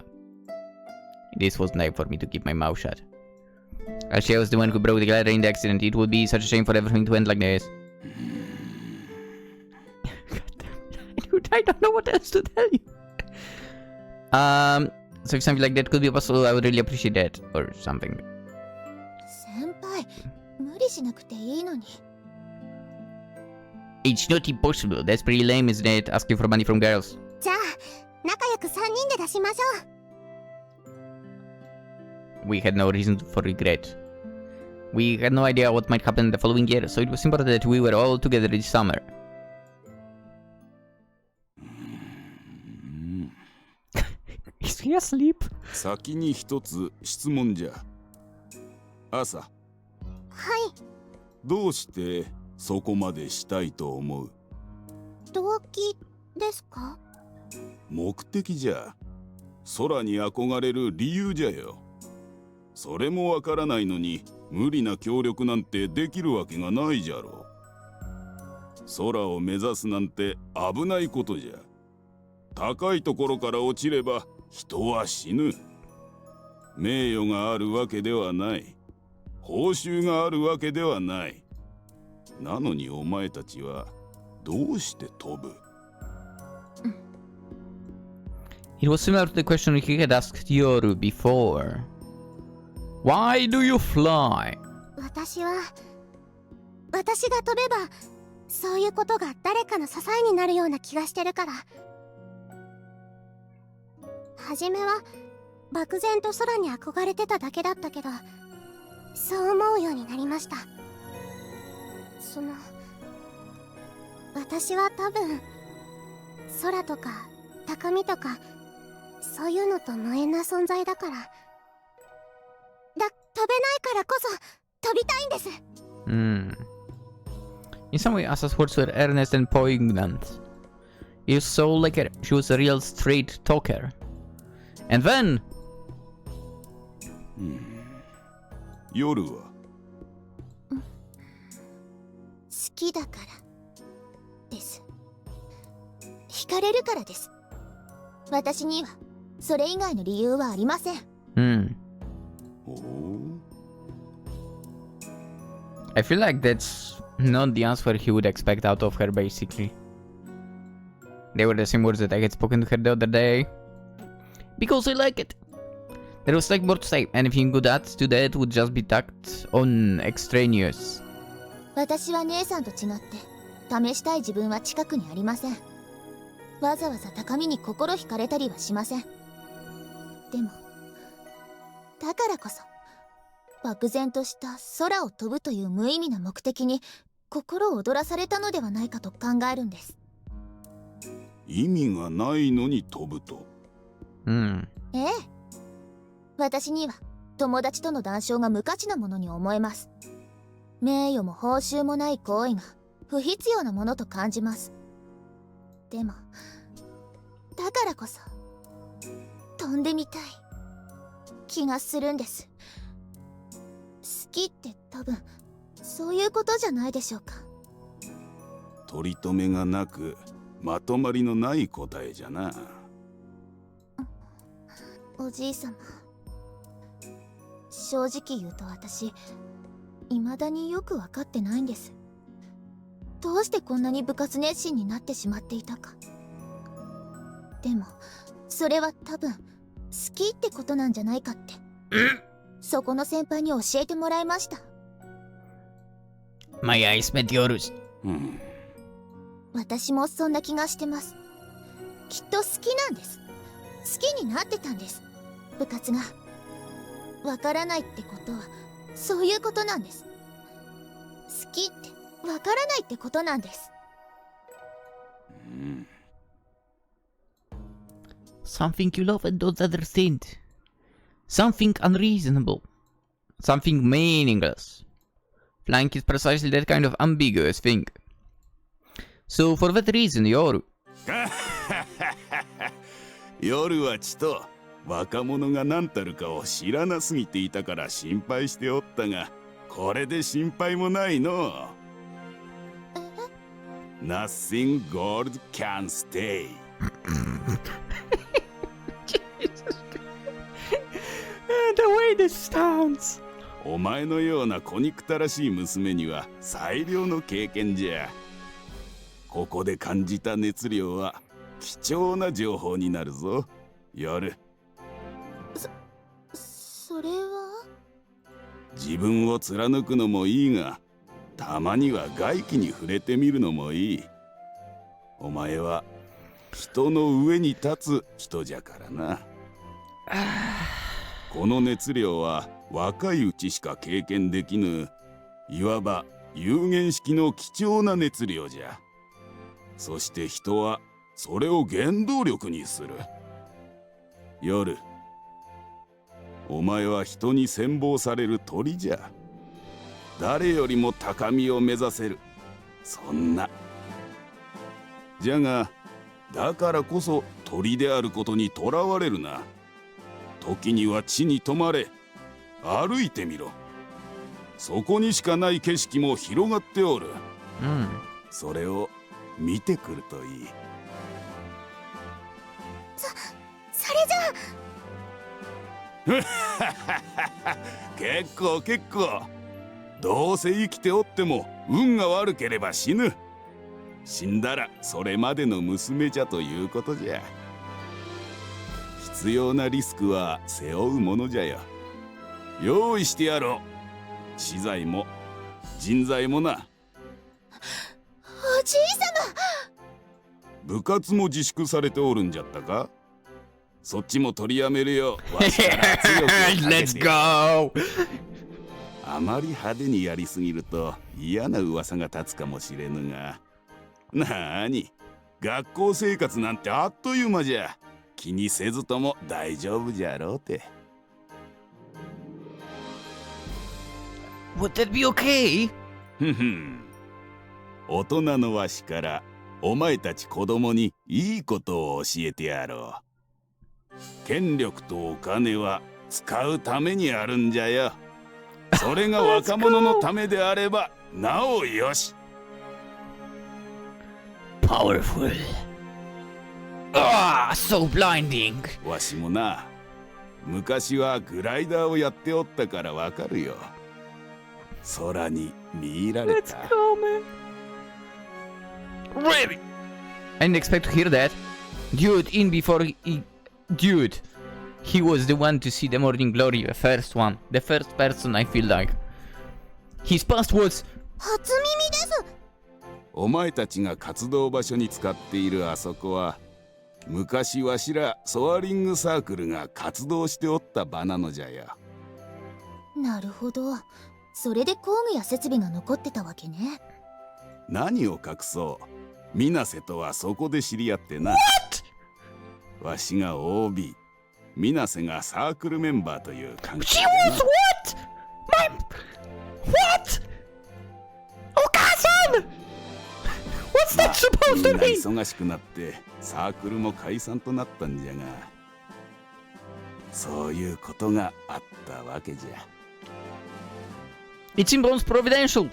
This was nice for me to keep my mouth shut. As I was the one who broke the ladder in the accident, it would be such a shame for everything to end like this. I don't know what else to tell you. So if something like that could be possible, I would really appreciate that, or something. 先輩、無理しなくていいのに。It's not impossible. That's pretty lame, isn't it? Asking for money from girls. じゃあ仲良く3人で出しましょう。 We had no reason for regret. We had no idea what might happen the following year, so it was important that we were all together this summer. Is he asleep? 先に一つ質問じゃ。朝。はい。どうしてそこまでしたいと思う？動機ですか？目的じゃ。空に憧れる理由じゃよ。それもわからないのに無理な協力なんてできるわけがないじゃろう。空を目指すなんて危ないことじゃ。高いところから落ちれば人は死ぬ。名誉があるわけではない。報酬があるわけではない。なのにお前たちはどうして飛ぶ？ It was similar to the question he had asked Yoru before. Why do you fly? 私が飛べばそういうことが誰かの支えになるような気がしてるから。初めは漠然と空に憧れてただけだったけど、そう思うようになりました。私は多分空とか高みとかそういうのと無縁な存在だから。飛べないからこそ飛びたいんです。In some way, Asa's words were earnest and poignant. You saw like she was a real straight talker. And then... 夜は好きだからです。惹かれるからです。私にはそれ以外の理由はありません。I feel like that's not the answer he would expect out of her, basically. They were the same words that I had spoken to her the other day. Because I like it. There was like more to say. Anything good add to that would just be tacked on extraneous. 私は姉さんと違って試したい自分は近くにありません。わざわざ高みに心惹かれたりはしません。でもだからこそ漠然とした空を飛ぶという無意味な目的に心を躍らされたのではないかと考えるんです。意味がないのに飛ぶと。ええ。私には友達との談笑が無価値なものに思えます。名誉も報酬もない行為が不必要なものと感じます。でもだからこそ飛んでみたい気がするんです。好きって多分そういうことじゃないでしょうか。取り留めがなくまとまりのない答えじゃな。おじいさま、正直言うと私未だによく分かってないんです。どうしてこんなに部活熱心になってしまっていたか。でもそれは多分好きってことなんじゃないかってそこの先輩に教えてもらいました。 My eyes met yours. うん。私もそんな気がしてます。きっと好きなんです。好きになってたんです。部活が。わからないってことはそういうことなんです。好きってわからないってことなんです。うん。Something you love and don't understand. Something unreasonable. Something meaningless. Flying is precisely that kind of ambiguous thing. So for that reason, Yoru. 夜はちと若者が何たるかを知らなすぎていたから心配しておったが、これで心配もないの。Nothing gold can stay. The way this sounds. お前のような小憎たらしい娘には最良の経験じゃ。ここで感じた熱量は貴重な情報になるぞ、夜。それは自分を貫くのもいいが、たまには外気に触れてみるのもいい。お前は人の上に立つ人じゃからな。この熱量は若いうちしか経験できぬ、いわば有限式の貴重な熱量じゃ。そして人はそれを原動力にする。夜、お前は人に羨望される鳥じゃ。誰よりも高みを目指せる、そんな。じゃが、だからこそ鳥であることにとらわれるな。時には地に止まれ、歩いてみろ。そこにしかない景色も広がっておる。それを見てくるといい。それじゃ結構結構。どうせ生きておっても運が悪ければ死ぬ。死んだらそれまでの娘じゃということじゃ。必要なリスクは背負うものじゃよ。用意してやろう。資材も人材もな。おじいさま。部活も自粛されておるんじゃったか。そっちも取りやめるよ。わしから強くかけて。Let's go! あまり派手にやりすぎると嫌な噂が立つかもしれぬが。なあに、学校生活なんてあっという間じゃ。気にせずとも大丈夫じゃろうて。Would that be okay? ふん。大人のわしからお前たち子供にいいことを教えてやろう。権力とお金は使うためにあるんじゃよ。それが若者のためであればなおよし。Powerful. Ah, so blinding. わしもな、昔はグライダーをやっておったからわかるよ。空に見入られた。Let's go, man. Really? I didn't expect to hear that. Dude, in before he... Dude. He was the one to see the morning glory, the first one. The first person, I feel like. His past was... 初耳です。お前たちが活動場所に使っているあそこは、昔わしらソアリングサークルが活動しておった場なのじゃよ。なるほど。それで工具や設備が残ってたわけね。何を隠そう、水瀬とはそこで知り合ってな。わしが OB、水瀬がサークルメンバーという関係 She だ was な。 what? What? お母さん What's ま that あ、 supposed み to んな mean? 忙しくなってサークルも解散となったんじゃが、そういうことがあったわけじゃ。It seems providential.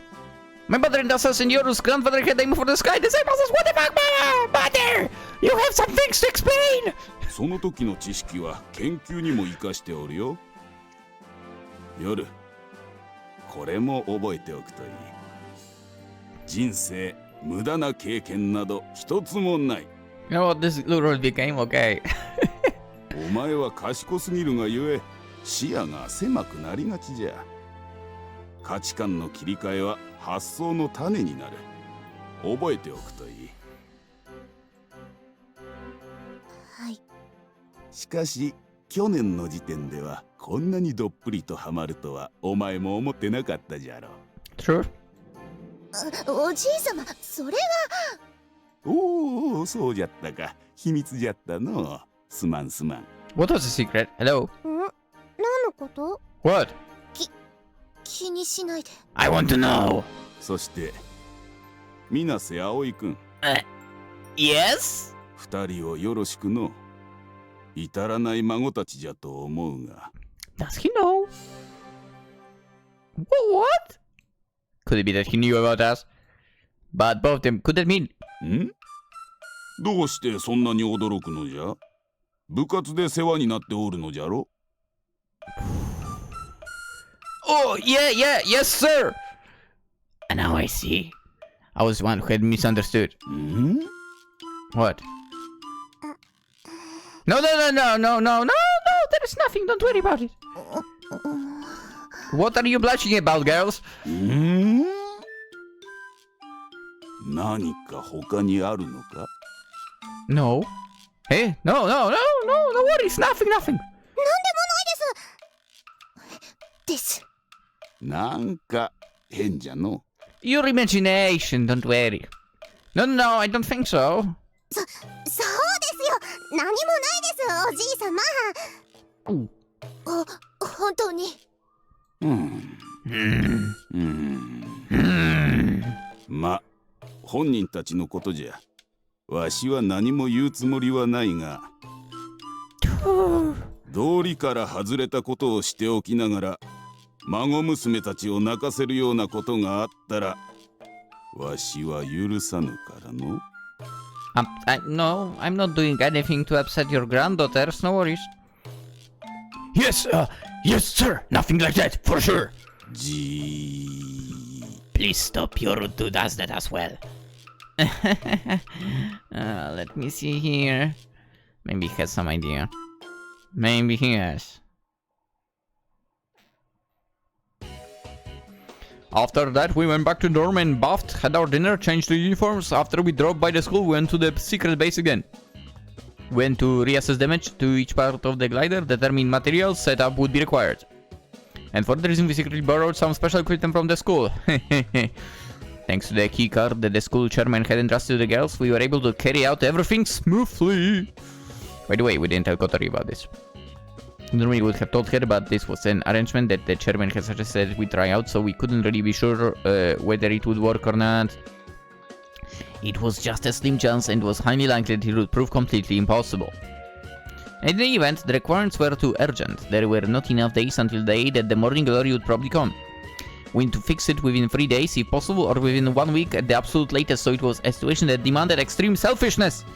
My mother-in-law's and Yoru's grandfather had aim for the sky. The same as what the fuck, mother? You have some things to explain. その時の知識は研究にも生かしておるよ。夜、これも覚えておくといい。人生無駄な経験など一つもない。You know what? This literally became okay. お前は賢すぎるがゆえ視野が狭くなりがちじゃ。価値観の切り替えは発想の種になる。覚えておくといい。はい。しかし去年の時点ではこんなにどっぷりとハマるとはお前も思ってなかったじゃろう。 True. おじい様、それは。おお、そうじゃったか。秘密じゃったの。すまんすまん。 What was the secret? Hello? 何のこと？ What? 気にしないで。 I want to know. そして水瀬葵くん、 Yes? 二人をよろしくの。至らない孫たちじゃと思うが。 Does he know? What? Could it be that he knew about us? But both of them, could that mean? ん？どうしてそんなに驚くのじゃ？部活で世話になっておるのじゃろ？ Oh, yes, sir! And now I see. I was the one who had misunderstood. ん？ What? No, there is nothing, don't worry about it. What are you blushing about, girls? ん？何か他にあるのか？ No. Hey, no worries, nothing. です。なんか変じゃの。 Your imagination, don't worry. No, I don't think so. そうですよ。何もないです、おじい様。本当に。ま、本人たちのことじゃ。わしは何も言うつもりはないが、道理から外れたことをしておきながら孫娘たちを泣かせるようなことがあったらわしは許さぬからの。 No, I'm not doing anything to upset your granddaughters, no worries. Yes, sir, nothing like that, for sure. じ Please stop, Yoru does that as well. Let me see here. Maybe he has some idea. Maybe he has. After that, we went back to dorm and bathed, had our dinner, changed the uniforms. After we dropped by the school, we went to the secret base again. Went to reassess damage to each part of the glider, determine materials setup would be required. And for the reason, we secretly borrowed some special equipment from the school. Thanks to the keycard that the school chairman had entrusted to the girls, we were able to carry out everything smoothly. By the way, we didn't tell Kotori about this. Normally we would have told her, but this was an arrangement that the chairman had suggested we try out, so we couldn't really be sure whether it would work or not. It was just a slim chance and was highly likely that it would prove completely impossible. In the event, the requirements were too urgent. There were not enough days until the day that the morning glory would probably come. We need to fix it within 3 days if possible, or within 1 week at the absolute latest, so it was a situation that demanded extreme selfishness.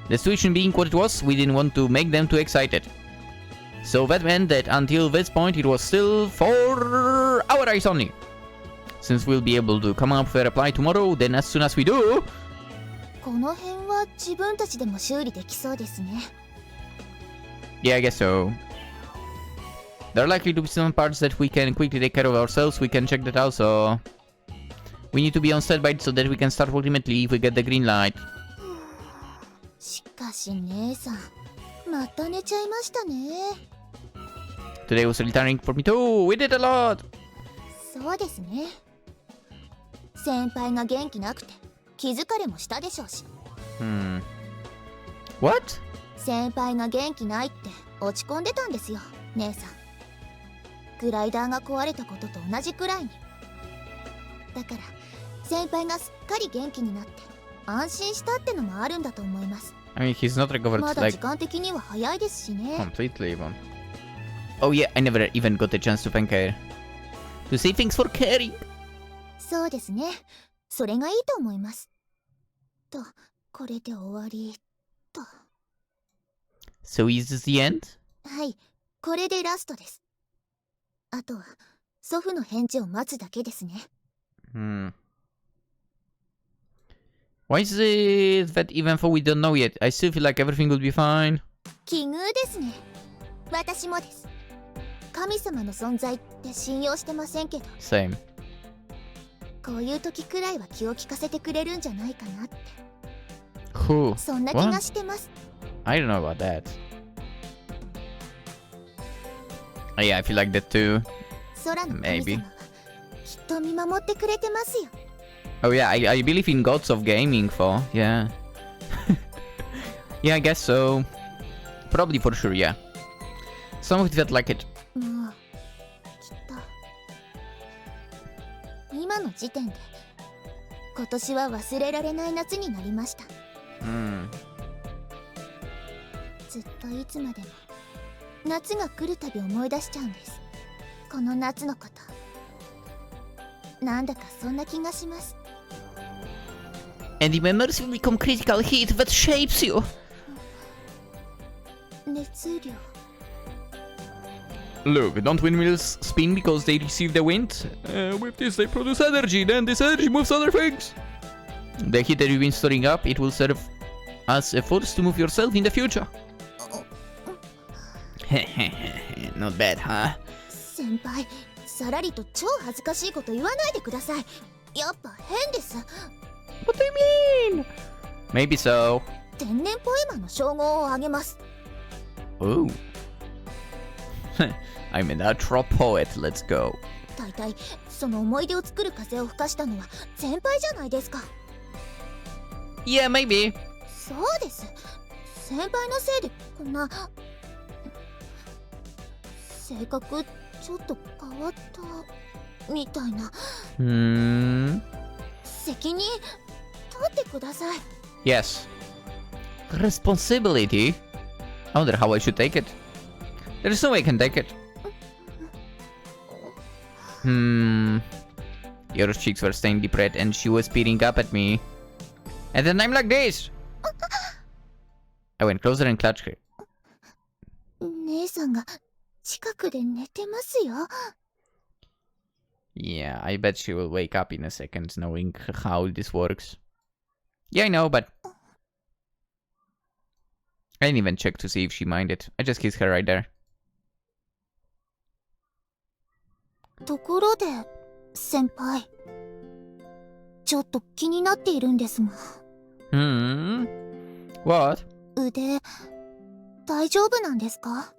The situation being what it was, we didn't want to make them too excited. So that meant that until this point it was still for our eyes only. Since we'll be able to come up with a reply tomorrow, then as soon as we do... この辺は自分たちでも修理できそうですね。 Yeah, I guess so. There are likely to be some parts that we can quickly take care of ourselves, we can check that out, so... We need to be on standby so that we can start ultimately if we get the green light. しかし姉さん、また寝ちゃいましたね。 Today was tiring for me too, we did a lot! そうですね。先輩が元気なくて気疲れもしたでしょうし。What? 先輩が元気ないって落ち込んでたんですよ、姉さん。グライダーが壊れたことと同じくらいに。だから先輩がすっかり元気になって安心したってのもあるんだと思います。I mean, he's not recovered まだ like 時間的には早いですしね。 completely even. Oh yeah, I never even got a chance to thank her. To say thanks for caring. そうですね。それがいいと思います。と、これで終わりと。So is this the end? はい、これでラストです。あとは祖父の返事を待つだけですね。Why is it that even though we don't know yet, I still feel like everything will be fine? 奇遇ですね。私もです。神様の存在って信用してませんけど、 Same. こういう時くらいは気を利かせてくれるんじゃないかなって Who? そんな気がしてます。 I don't know about that. Yeah, I feel like that too. 空の神 Maybe. 様はきっと見守ってくれてますよ。 Oh yeah, I believe in gods of gaming for, yeah. Yeah, I guess so. Probably for sure, yeah. Some of it felt like it. もうきっと今の時点で今年は忘れられない夏になりました。 Hmm. ずっといつまでも夏が来るたび思い出しちゃうんです。この夏のこと。なんだかそんな気がします。 And the memories will become critical heat that shapes you. 熱量 Look, don't windmills spin because they receive the wind? With this they produce energy, then this energy moves other things. The heat that you've been storing up, it will serve as a force to move yourself in the future. Not bad, huh? 先輩、さらりと超恥ずかしいこと言わないでください。やっぱ変です。 What do you mean? Maybe so. 天然ポエマーの称号をあげます。 Oh. I'm an ultra poet, let's go. 大体その思い出を作る風を吹かしたのは先輩じゃないですか。 Yeah, maybe. そうです。先輩のせいでこんな性格ちょっと変わったみたいな。 Hmm. 責任取ってください。 Yes. Responsibility? I wonder how I should take it. There's no way I can take it. Yoru's cheeks were stained deep red and she was peering up at me. And then I'm like this! I went closer and clutched her. 姉さんが近くで寝てますよ。 Yeah, I bet she will wake up in a second knowing how this works. Yeah, I know, but... I didn't even check to see if she minded. I just kissed her right there. ところで先輩、ちょっと気になっているんですが。 What? 腕大丈夫なんですか？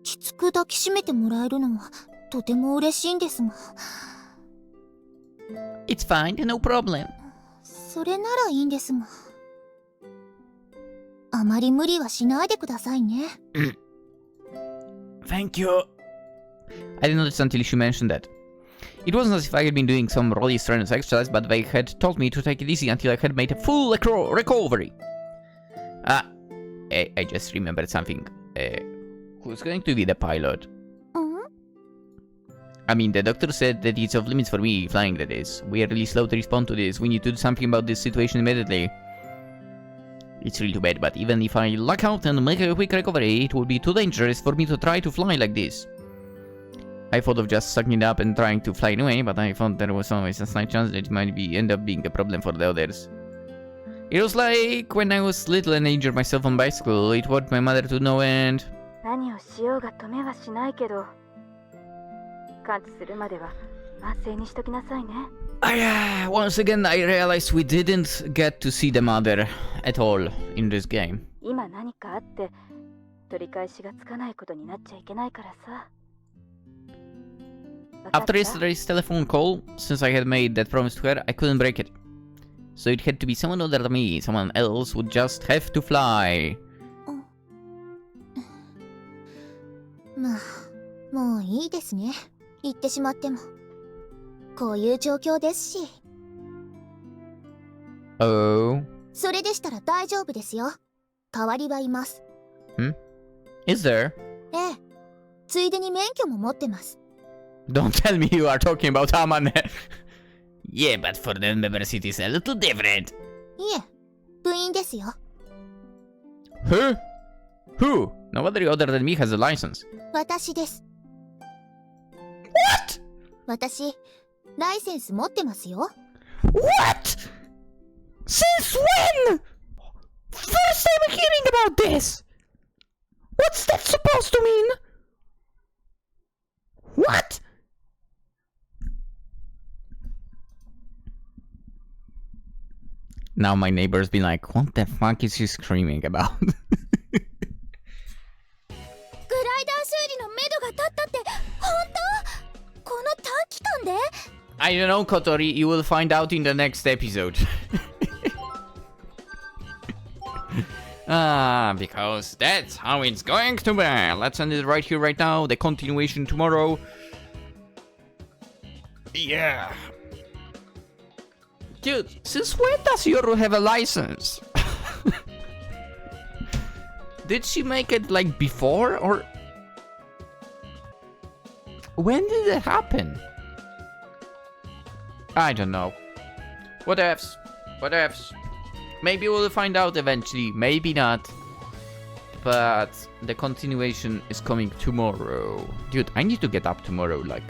きつく抱きしめてもらえるのはとても嬉しいんですが。 It's fine, no problem. それならいいんですが。あまり無理はしないでくださいね。Thank you. I didn't notice until she mentioned that. It wasn't as if I had been doing some really strenuous exercise, but they had told me to take it easy until I had made a full recovery. I just remembered something. Who's going to be the pilot? I mean, the doctor said that it's off limits for me flying, that is. We are really slow to respond to this. We need to do something about this situation immediately. It's really too bad, but even if I luck out and make a quick recovery, it would be too dangerous for me to try to fly like this. I thought of just sucking it up and trying to fly anyway, but I thought there was always a slight chance that it might end up being a problem for the others. It was like when I was little and I injured myself on bicycle. It wanted my mother to know and... 何をしようが止めはしないけど、完治するまでは安静にしときなさいね。Once again, I realized we didn't get to see the mother at all in this game. 今何かあって取り返しがつかないことになっちゃいけないからさ。After yesterday's telephone call, since I had made that promise to her, I couldn't break it. So it had to be someone other than me. Someone else would just have to fly. まあ、もういいですね。言ってしまっても。こういう状況ですし。Oh. それでしたら大丈夫ですよ。代わりはいます。Is there? ええ。ついでに免許も持ってます。Don't tell me you are talking about Hamane. Yeah, but for the members it is a little different. いえ、部員ですよ。Who? Nobody other than me has a license. 私です。What? 私、ライセンス持ってますよ。What? Since when? First time hearing about this. What's that supposed to mean? What? Now my neighbors be like, what the fuck is she screaming about? グライダー修理のめどが立ったって本当？この短期間で？ I don't know, Kotori. You will find out in the next episode. Because that's how it's going to be. Let's end it right here, right now. The continuation tomorrow. Yeah. Dude, since when does Yoru have a license? Did she make it like before or... When did it happen? I don't know. What ifs? What ifs? Maybe we'll find out eventually, maybe not. But the continuation is coming tomorrow. Dude, I need to get up tomorrow, like...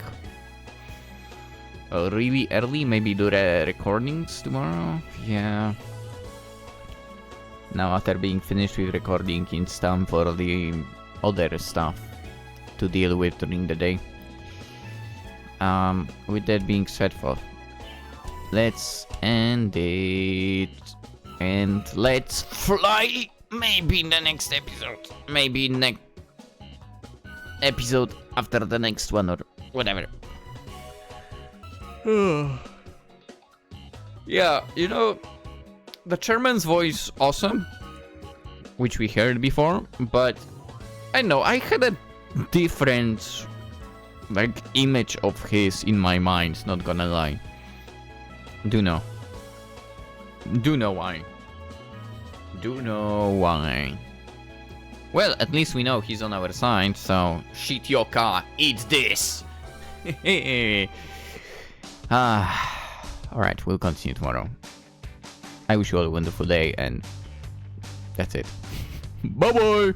really early, maybe do the recordings tomorrow? Yeah. Now after being finished with recording, it's time for the other stuff to deal with during the day. With that being said, let's end it. And let's fly! Maybe in the next episode. Maybe next episode after the next one or whatever. Yeah, you know, the chairman's voice awesome, which we heard before, but I know I had a different like image of his in my mind, not gonna lie. Do know why. Do know why. Well, at least we know he's on our side, so shit your car, eat this. Alright, we'll continue tomorrow. I wish you all a wonderful day, and that's it. Bye bye!